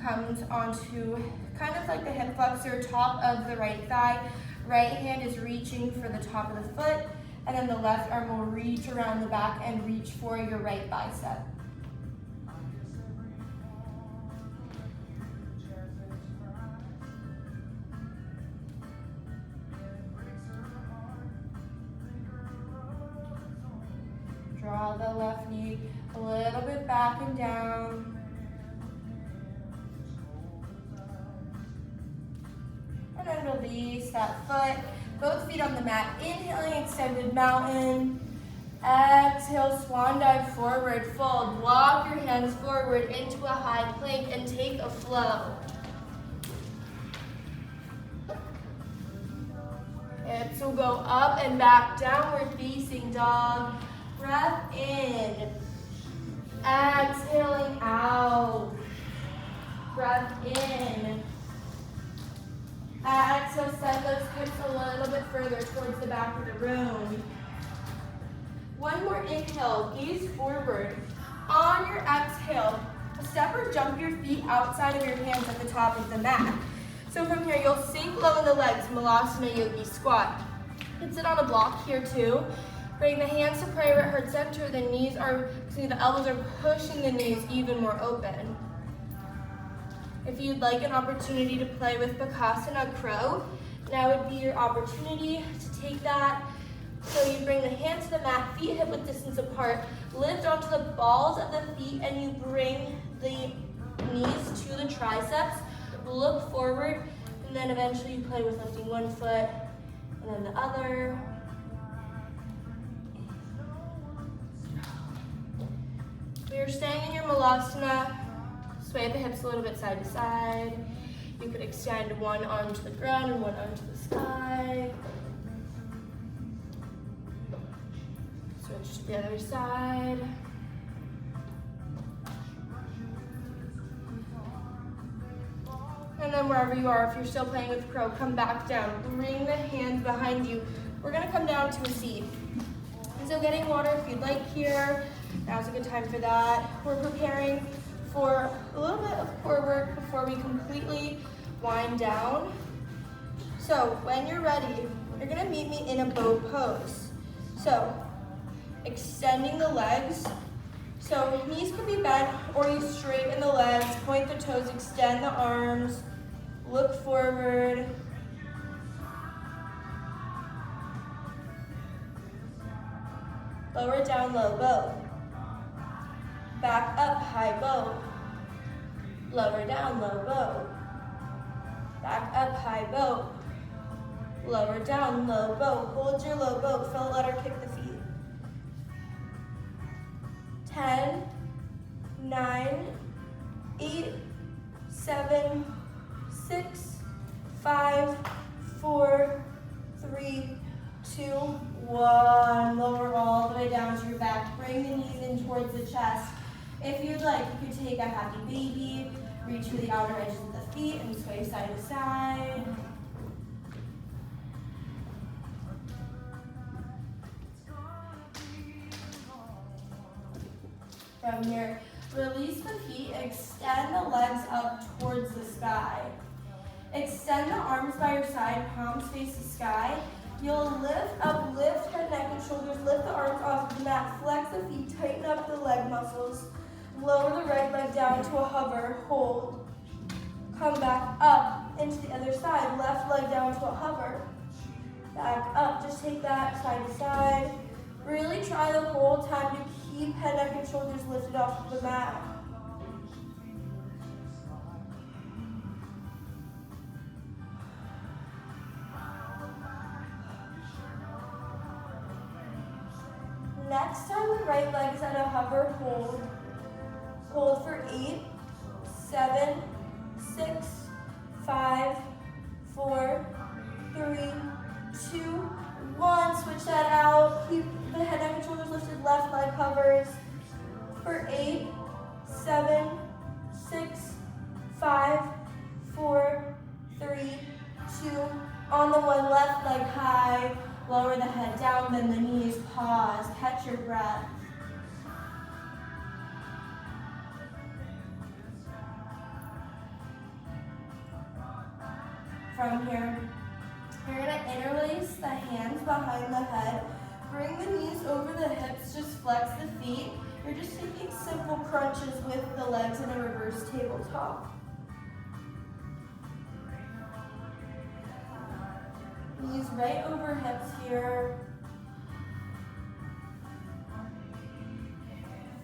comes onto kind of like the hip flexor, top of the right thigh. Right hand is reaching for the top of the foot, and then the left arm will reach around the back and reach for your right bicep. Draw the left knee a little bit back and down. And then release that foot. Both feet on the mat. Inhaling, extended mountain. Exhale, swan dive forward, fold. Walk your hands forward into a high plank and take a flow. Hips will go up and back, downward facing dog. Breath in. Exhaling out. Breath in. Exhale, send those hips a little bit further towards the back of the room. One more inhale, gaze forward. On your exhale, step or jump your feet outside of your hands at the top of the mat. So from here, you'll sink low in the legs, Malasana Yogi squat. You can sit on a block here too. Bring the hands to prayer at heart center. The elbows are pushing the knees even more open. If you'd like an opportunity to play with Bakasana Crow, now would be your opportunity to take that. So you bring the hands into the mat, feet hip-width distance apart. Lift onto the balls of the feet and you bring the knees to the triceps. Look forward, and then eventually you play with lifting one foot and then the other. You're staying in your Malasana. Sway the hips a little bit side to side. You could extend one arm to the ground and one arm to the sky. Switch to the other side. And then wherever you are, if you're still playing with crow, come back down. Bring the hands behind you. We're gonna come down to a seat. So getting water if you'd like here. Now's a good time for that. We're preparing for a little bit of core work before we completely wind down. So when you're ready, you're gonna meet me in a bow pose. So extending the legs. So knees can be bent or you straighten the legs, point the toes, extend the arms, look forward. Lower down, low bow. Back up, high bow. Lower down, low bow. Back up, high bow. Lower down, low bow. Hold your low bow. Feel it, let her kick the feet. 10, 9, 8, 7, 6, 5, 4, 3, 2, 1. Lower all the way down to your back. Bring the knees in towards the chest. If you'd like, you could take a happy baby, reach for the outer edges of the feet and sway side to side. From here, release the feet, extend the legs up towards the sky. Extend the arms by your side, palms face the sky. You'll lift up, lift head, neck, and shoulders, lift the arms off the mat, flex the feet, tighten up the leg muscles. Lower the right leg down to a hover, hold. Come back up into the other side, left leg down to a hover. Back up, just take that side to side. Really try the whole time to keep head, neck, and shoulders lifted off the mat. Next time the right leg is at a hover, hold. Hold for 8, 7, 6, 5, 4, 3, 2, 1. Switch that out. Keep the head, neck, and shoulders lifted. Left leg hovers for 8, 7, 6, 5, 4, 3, 2. On the one, left leg high. Lower the head down, bend the knees, pause, catch your breath. From here, you're gonna interlace the hands behind the head, bring the knees over the hips, just flex the feet. You're just taking simple crunches with the legs in a reverse tabletop. Knees right over hips here.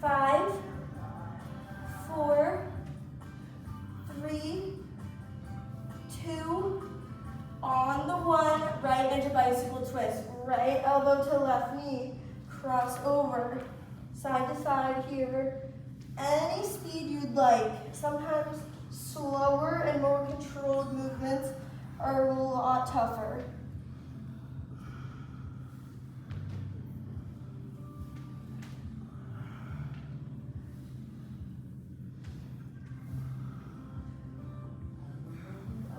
5, 4, 3, 2, on the one, right into bicycle twist. Right elbow to left knee, cross over, side to side here. Any speed you'd like. Sometimes slower and more controlled movements are a lot tougher.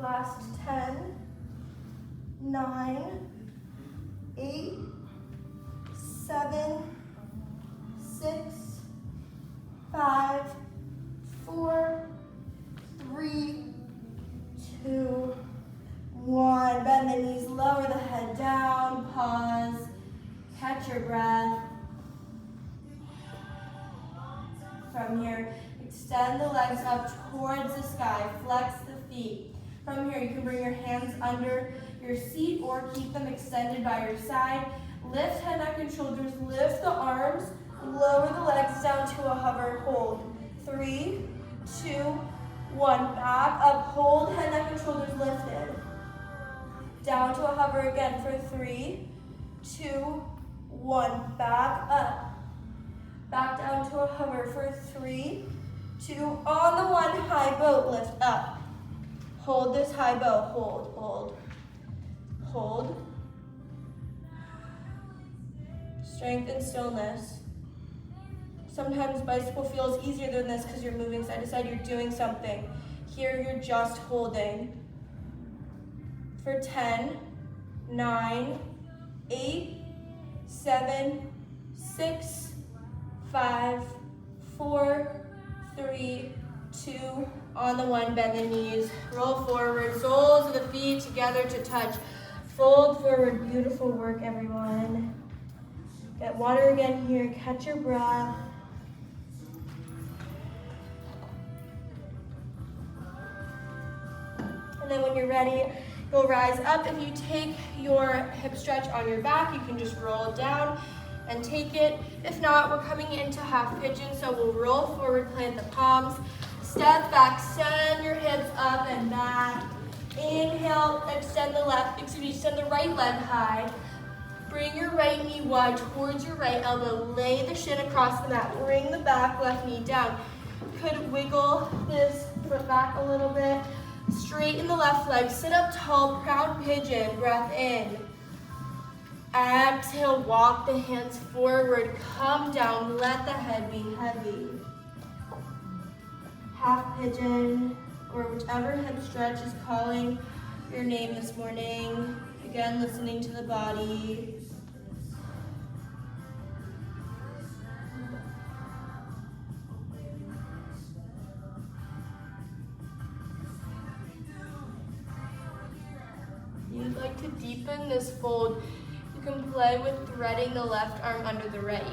Last 10, 9, 8, 7, 6, 5, 4, 3, 2, 1. Bend the knees, lower the head down, pause, catch your breath. From here, extend the legs up towards the sky, flex the feet. From here, you can bring your hands under your seat or keep them extended by your side. Lift head, neck, and and shoulders. Lift the arms, lower the legs down to a hover. Hold. 3, 2, 1. Back up. Hold head, neck, and shoulders lifted. Down to a hover again for 3, 2, 1. Back up. Back down to a hover for 3, 2. On the 1, high boat, lift up. Hold this high boat. Hold, hold, hold. Strength and stillness. Sometimes bicycle feels easier than this because you're moving side to side, you're doing something. Here you're just holding. For 10, 9, 8, 7, 6, 5, 4, 3, 2, on the 1, bend the knees, roll forward, soles of the feet together to touch. Fold forward, beautiful work everyone. Get water again here, catch your breath. And then when you're ready, you'll rise up. If you take your hip stretch on your back, you can just roll down and take it. If not, we're coming into half pigeon, so we'll roll forward, plant the palms, step back, send your hips up and back. Inhale, extend the right leg high. Bring your right knee wide towards your right elbow. Lay the shin across the mat. Bring the back left knee down. Could wiggle this foot back a little bit. Straighten the left leg. Sit up tall, proud pigeon. Breath in. Exhale, walk the hands forward. Come down. Let the head be heavy. Half pigeon, or whichever hip stretch is calling your name this morning. Again, listening to the body. If you'd like to deepen this fold, you can play with threading the left arm under the right.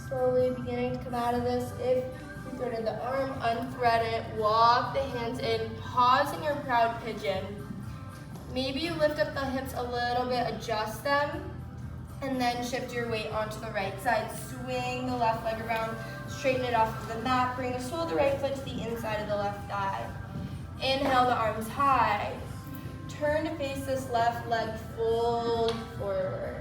Slowly beginning to come out of this. If you threaded the arm, unthread it, walk the hands in, pause in your proud pigeon. Maybe you lift up the hips a little bit, adjust them, and then shift your weight onto the right side. Swing the left leg around, straighten it off of the mat, bring the sole of the right foot to the inside of the left thigh. Inhale the arms high. Turn to face this left leg, fold forward.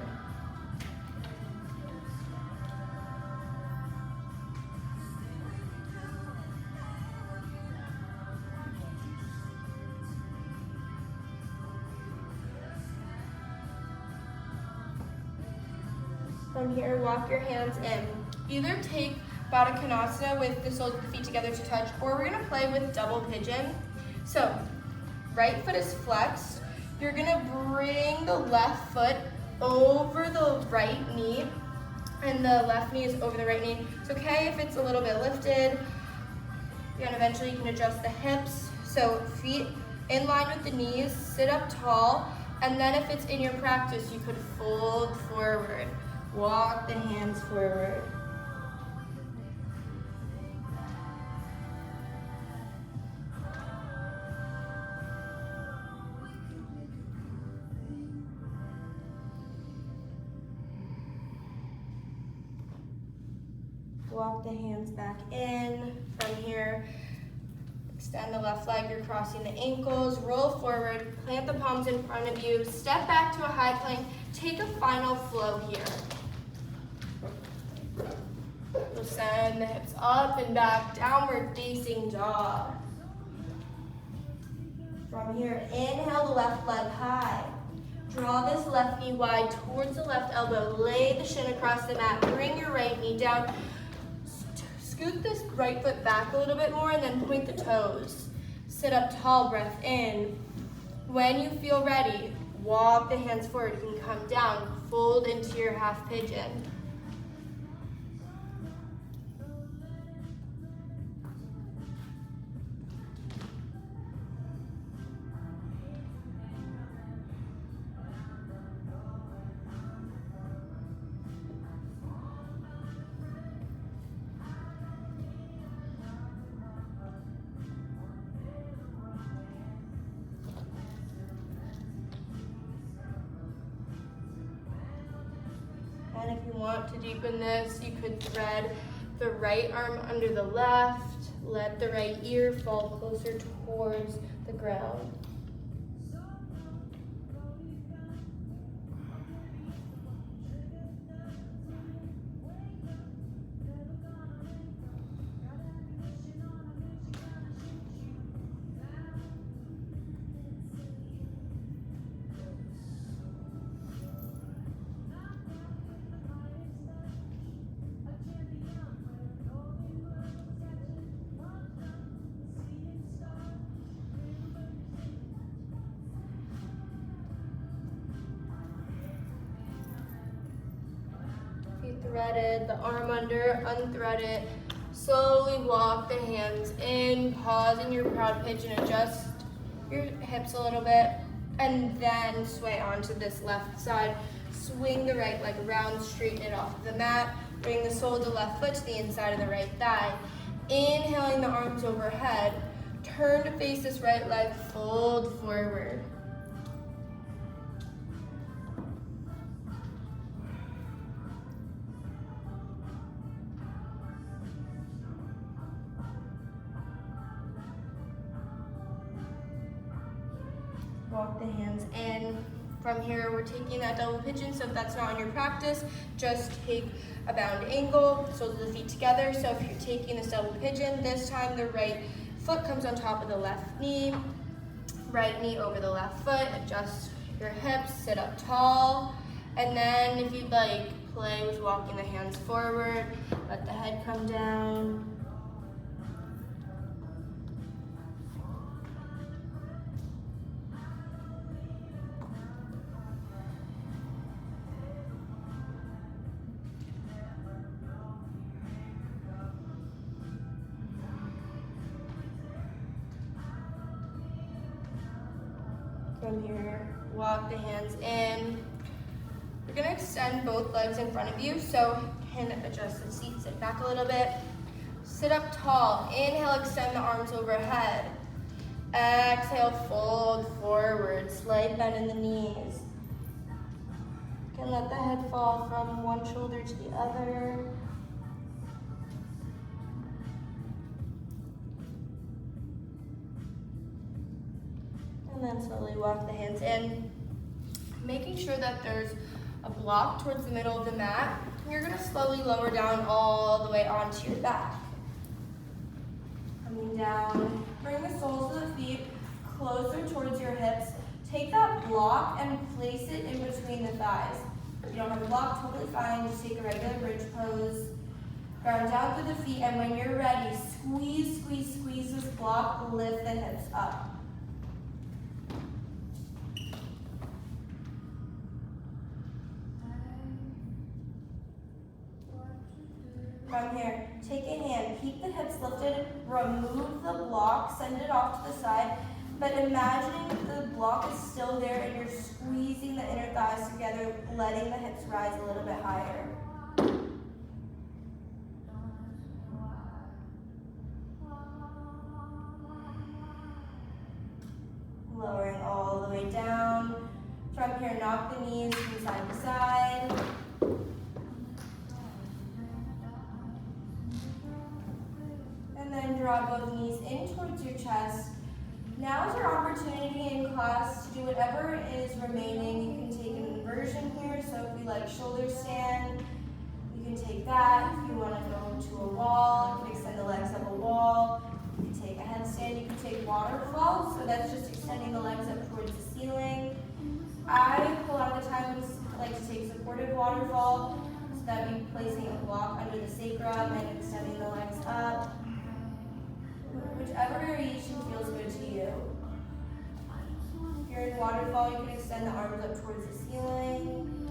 From here, walk your hands in. Either take Baddha Konasana with the soles of the feet together to touch, or we're gonna play with double pigeon. So, right foot is flexed. You're gonna bring the left foot over the right knee, and the left knee is over the right knee. It's okay if it's a little bit lifted. And eventually you can adjust the hips. So feet in line with the knees, sit up tall, and then if it's in your practice, you could fold forward. Walk the hands forward. Walk the hands back in. From here, extend the left leg, you're crossing the ankles, roll forward, plant the palms in front of you, step back to a high plank, take a final flow here. We'll send the hips up and back, downward facing dog. From here, inhale the left leg high. Draw this left knee wide towards the left elbow. Lay the shin across the mat. Bring your right knee down. Scoot this right foot back a little bit more and then point the toes. Sit up tall, breath in. When you feel ready, walk the hands forward. You can come down, fold into your half pigeon. And if you want to deepen this, you could thread the right arm under the left. Let the right ear fall closer towards the ground. Threaded, the arm under, unthread it. Slowly walk the hands in, pause in your proud pigeon, adjust your hips a little bit, and then sway onto this left side. Swing the right leg around, straighten it off the mat. Bring the sole of the left foot to the inside of the right thigh. Inhaling the arms overhead. Turn to face this right leg, fold forward. Walk the hands in. From here, we're taking that double pigeon, so if that's not in your practice, just take a bound angle, soles of the feet together. So if you're taking this double pigeon, this time the right foot comes on top of the left knee, right knee over the left foot, adjust your hips, sit up tall, and then if you'd like, play with walking the hands forward, let the head come down. From here, walk the hands in. You're gonna extend both legs in front of you, so you can adjust the seat, sit back a little bit. Sit up tall, inhale, extend the arms overhead. Exhale, fold forward, slight bend in the knees. You can let the head fall from one shoulder to the other. And then slowly walk the hands in, making sure that there's a block towards the middle of the mat. You're gonna slowly lower down all the way onto your back. Coming down, bring the soles of the feet closer towards your hips. Take that block and place it in between the thighs. If you don't have a block, totally fine. Just take a regular bridge pose. Ground down through the feet, and when you're ready, squeeze, squeeze, squeeze this block, lift the hips up. From here, take a hand, keep the hips lifted, remove the block, send it off to the side, but imagining the block is still there and you're squeezing the inner thighs together, letting the hips rise a little bit higher. Lowering all the way down. From here, knock the knees from side to side. And then draw both knees in towards your chest. Now is your opportunity in class to do whatever is remaining. You can take an inversion here, so if you like shoulder stand, you can take that. If you want to go to a wall, you can extend the legs up a wall. You can take a headstand, you can take waterfall, so that's just extending the legs up towards the ceiling. I, a lot of the times, like to take supported waterfall, so that would be placing a block under the sacrum and extending the legs up. Whichever variation feels good to you. If you're in waterfall, you can extend the arms up towards the ceiling.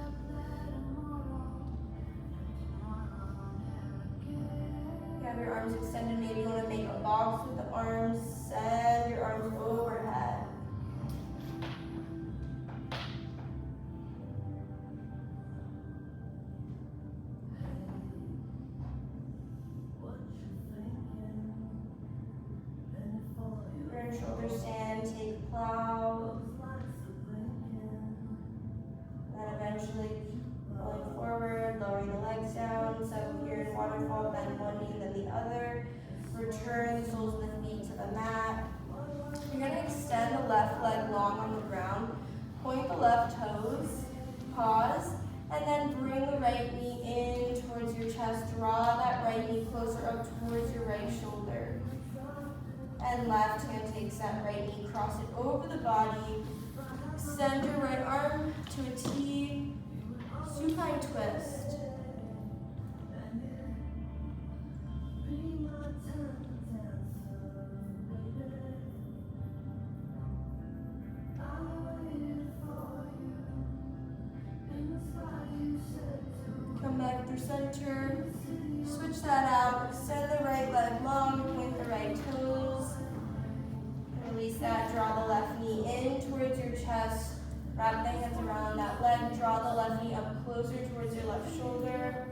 You have your arms extended, maybe you want to make a box with the arms, send your arms overhead. You're in shoulder stand, take plow. Then eventually rolling forward, lowering the legs down. So if you're in waterfall, bend one knee, then the other. Return the soles of the feet to the mat. You're going to extend the left leg long on the ground. Point the left toes, pause, and then bring the right knee in towards your chest. Draw that right knee closer up towards your right shoulder. And left hand takes that right knee, cross it over the body. Extend your right arm to a T, supine twist. Come back through center, switch that out, extend the right leg long, point the right toes. Release that, draw the left knee in towards your chest, wrap the hands around that leg, draw the left knee up closer towards your left shoulder,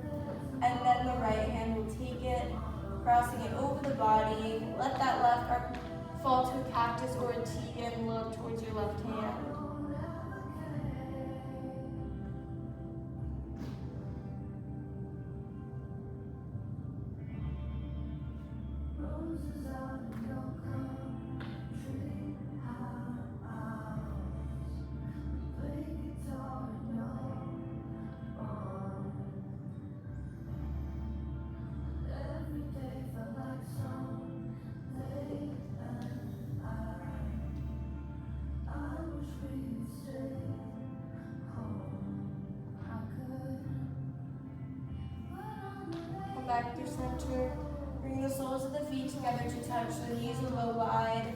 and then the right hand will take it, crossing it over the body. Let that left arm fall to a cactus or a T and look towards your left hand. Back through center. Bring the soles of the feet together to touch. The knees will go wide.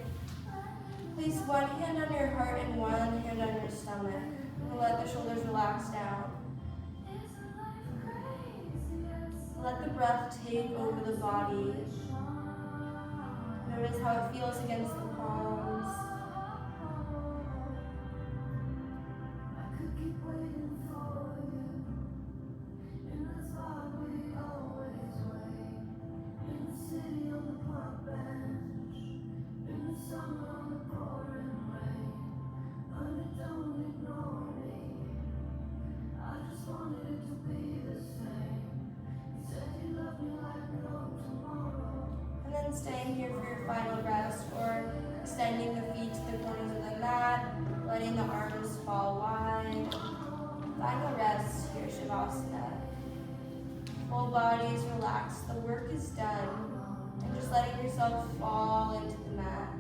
Place one hand on your heart and one hand on your stomach. And let the shoulders relax down. Let the breath take over the body. Notice how it feels against the palms. Staying here for your final rest, or extending the feet to the corners of the mat, letting the arms fall wide. Final rest here, Shavasana. Full body is relaxed, the work is done, and just letting yourself fall into the mat.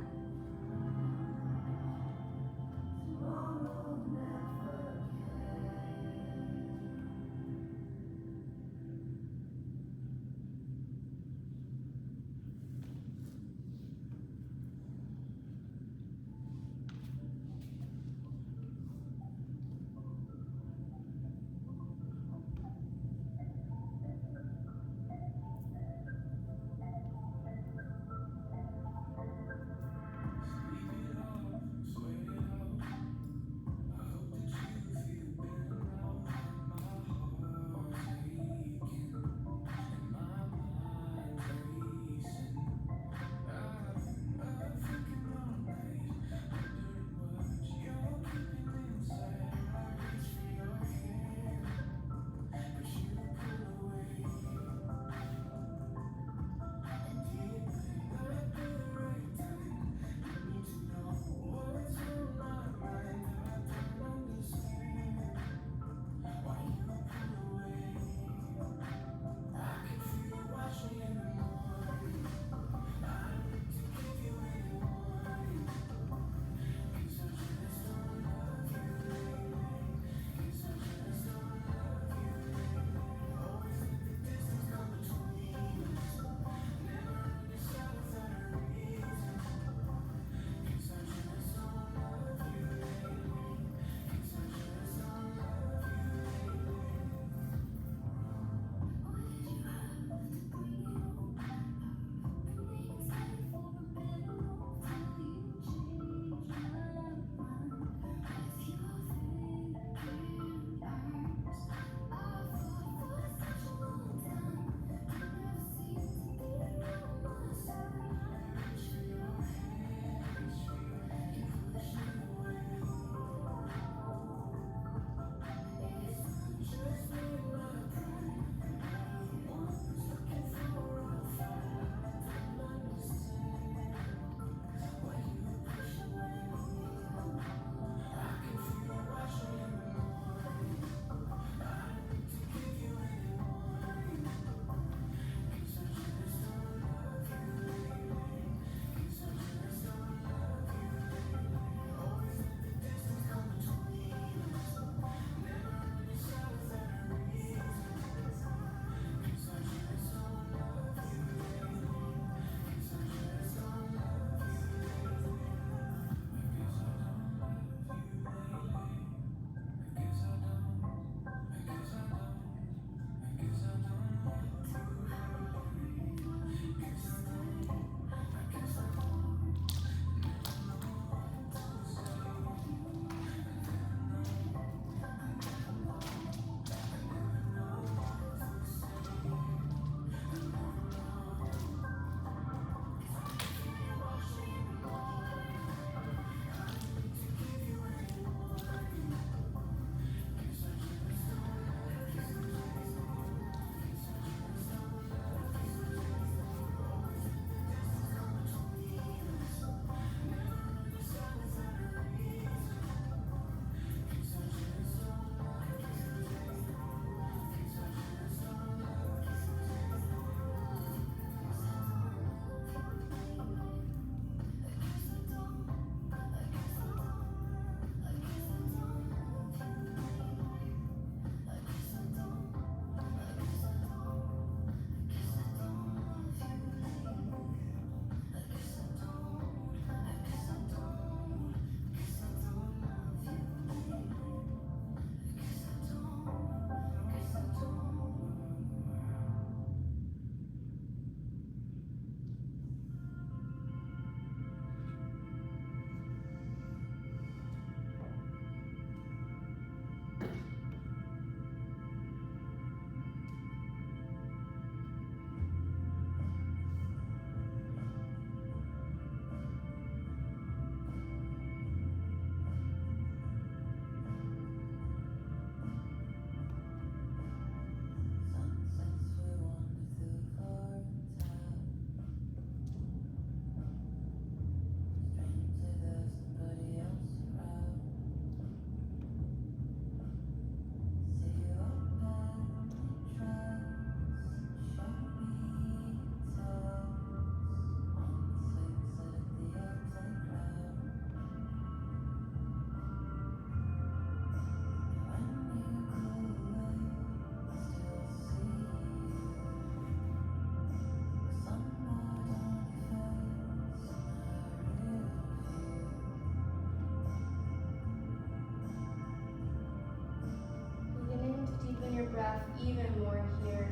him more here.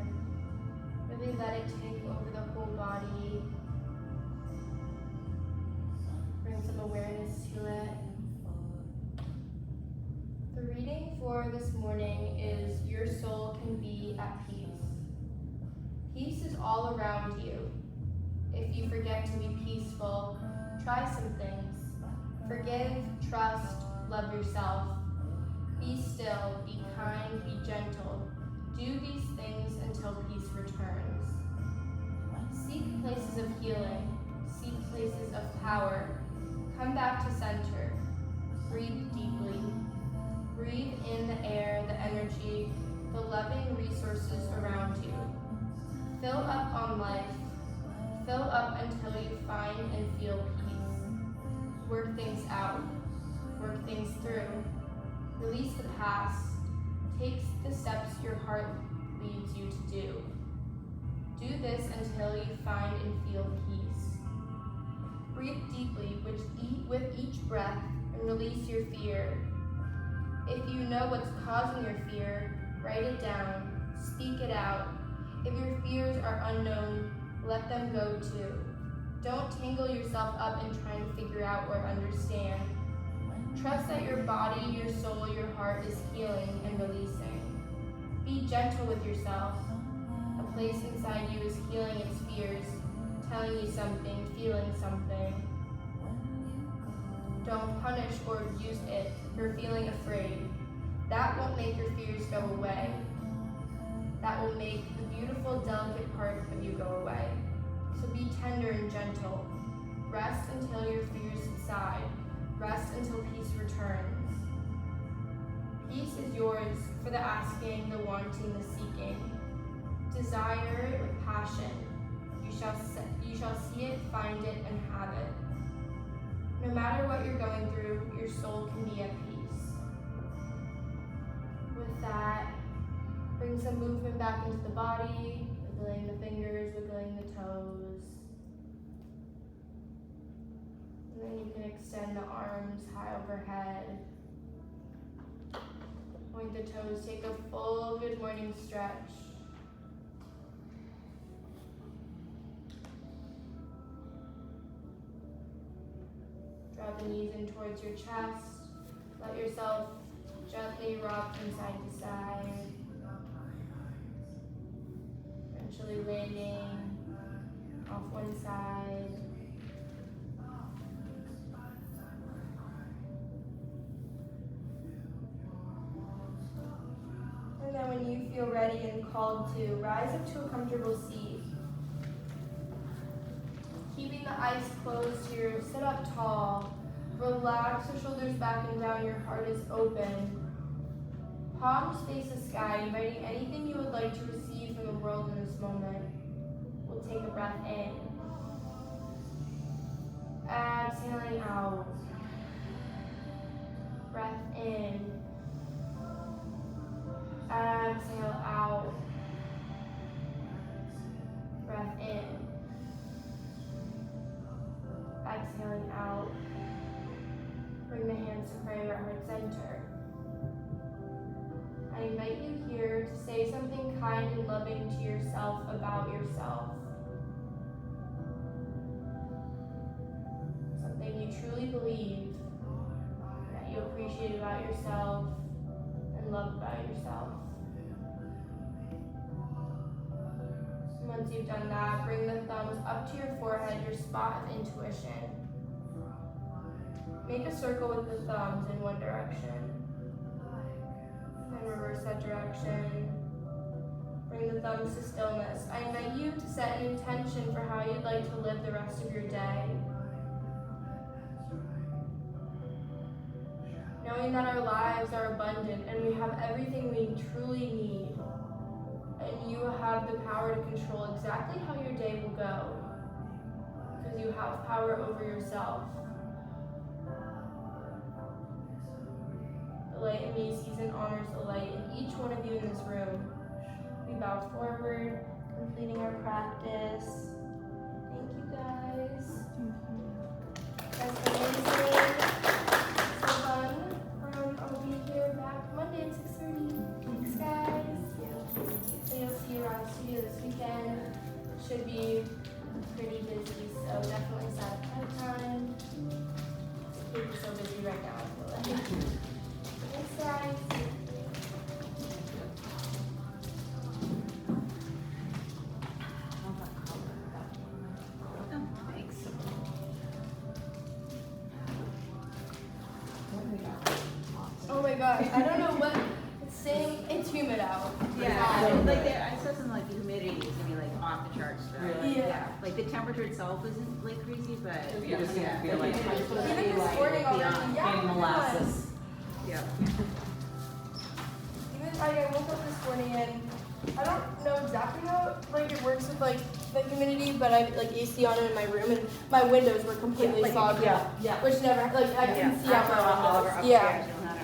Really let it take over the whole body. Bring some awareness to it. The reading for this morning is Your Soul Can Be at Peace. Peace is all around you. If you forget to be peaceful, try some things. Forgive, trust, love yourself. Be still, be kind, be gentle. Do these things until peace returns. Seek places of healing. Seek places of power. Come back to center. Breathe deeply. Breathe in the air, the energy, the loving resources around you. Fill up on life. Fill up until you find and feel peace. Work things out. Work things through. Release the past. Take the steps your heart leads you to do. Do this until you find and feel peace. Breathe deeply with each breath and release your fear. If you know what's causing your fear, write it down. Speak it out. If your fears are unknown, let them go too. Don't tangle yourself up in trying to figure out or understand. Trust that your body, your soul, your heart is healing and releasing. Be gentle with yourself. A place inside you is healing its fears, telling you something, feeling something. Don't punish or abuse it for feeling afraid. That won't make your fears go away. That will make the beautiful, delicate part of you go away. So be tender and gentle. Rest until your fears subside. Rest until peace returns. Peace is yours for the asking, the wanting, the seeking. Desire it with passion. You shall see it, find it, and have it. No matter what you're going through, your soul can be at peace. With that, bring some movement back into the body, wiggling the fingers, wiggling the toes. And then you can extend the arms high overhead. Point the toes, take a full good morning stretch. Draw the knees in towards your chest. Let yourself gently rock from side to side. Eventually landing off one side. And then when you feel ready and called to, rise up to a comfortable seat. Keeping the eyes closed here, sit up tall. Relax your shoulders back and down, your heart is open. Palms face the sky, inviting anything you would like to receive from the world in this moment. We'll take a breath in. Exhaling out. Breath in. Exhale out. Breath in. Exhaling out. Bring the hands to prayer at heart center. I invite you here to say something kind and loving to yourself about yourself. Something you truly believe, that you appreciate about yourself and love about yourself. And once you've done that, bring the thumbs up to your forehead, your spot of intuition. Make a circle with the thumbs in one direction. Then reverse that direction. Bring the thumbs to stillness. I invite you to set an intention for how you'd like to live the rest of your day. Knowing that our lives are abundant and we have everything we truly need. And you have the power to control exactly how your day will go. Because you have power over yourself. The light in me sees and honors the light in each one of you in this room. We bow forward, completing our practice. Thank you guys. That's amazing. So fun. I'll be here back Monday at 6:30. Thanks guys. Yeah. be pretty busy, so definitely set up ahead of time. It's so busy right now, I feel like. Thanks, guys. Thanks. Oh my gosh, I don't know what, it's saying it's humid out. Yeah, like I saw some like the humidity is gonna be like off the charts. Really? Yeah. Like the temperature itself isn't like crazy, but You're just gonna feel like Even this morning already, yeah. in molasses. yeah. Even I woke up this morning and I don't know exactly how like it works with like the humidity, but I like AC on in my room and my windows were completely fogged up. Yeah. Which never like I couldn't see out my windows. Upstairs, Yeah. you'll have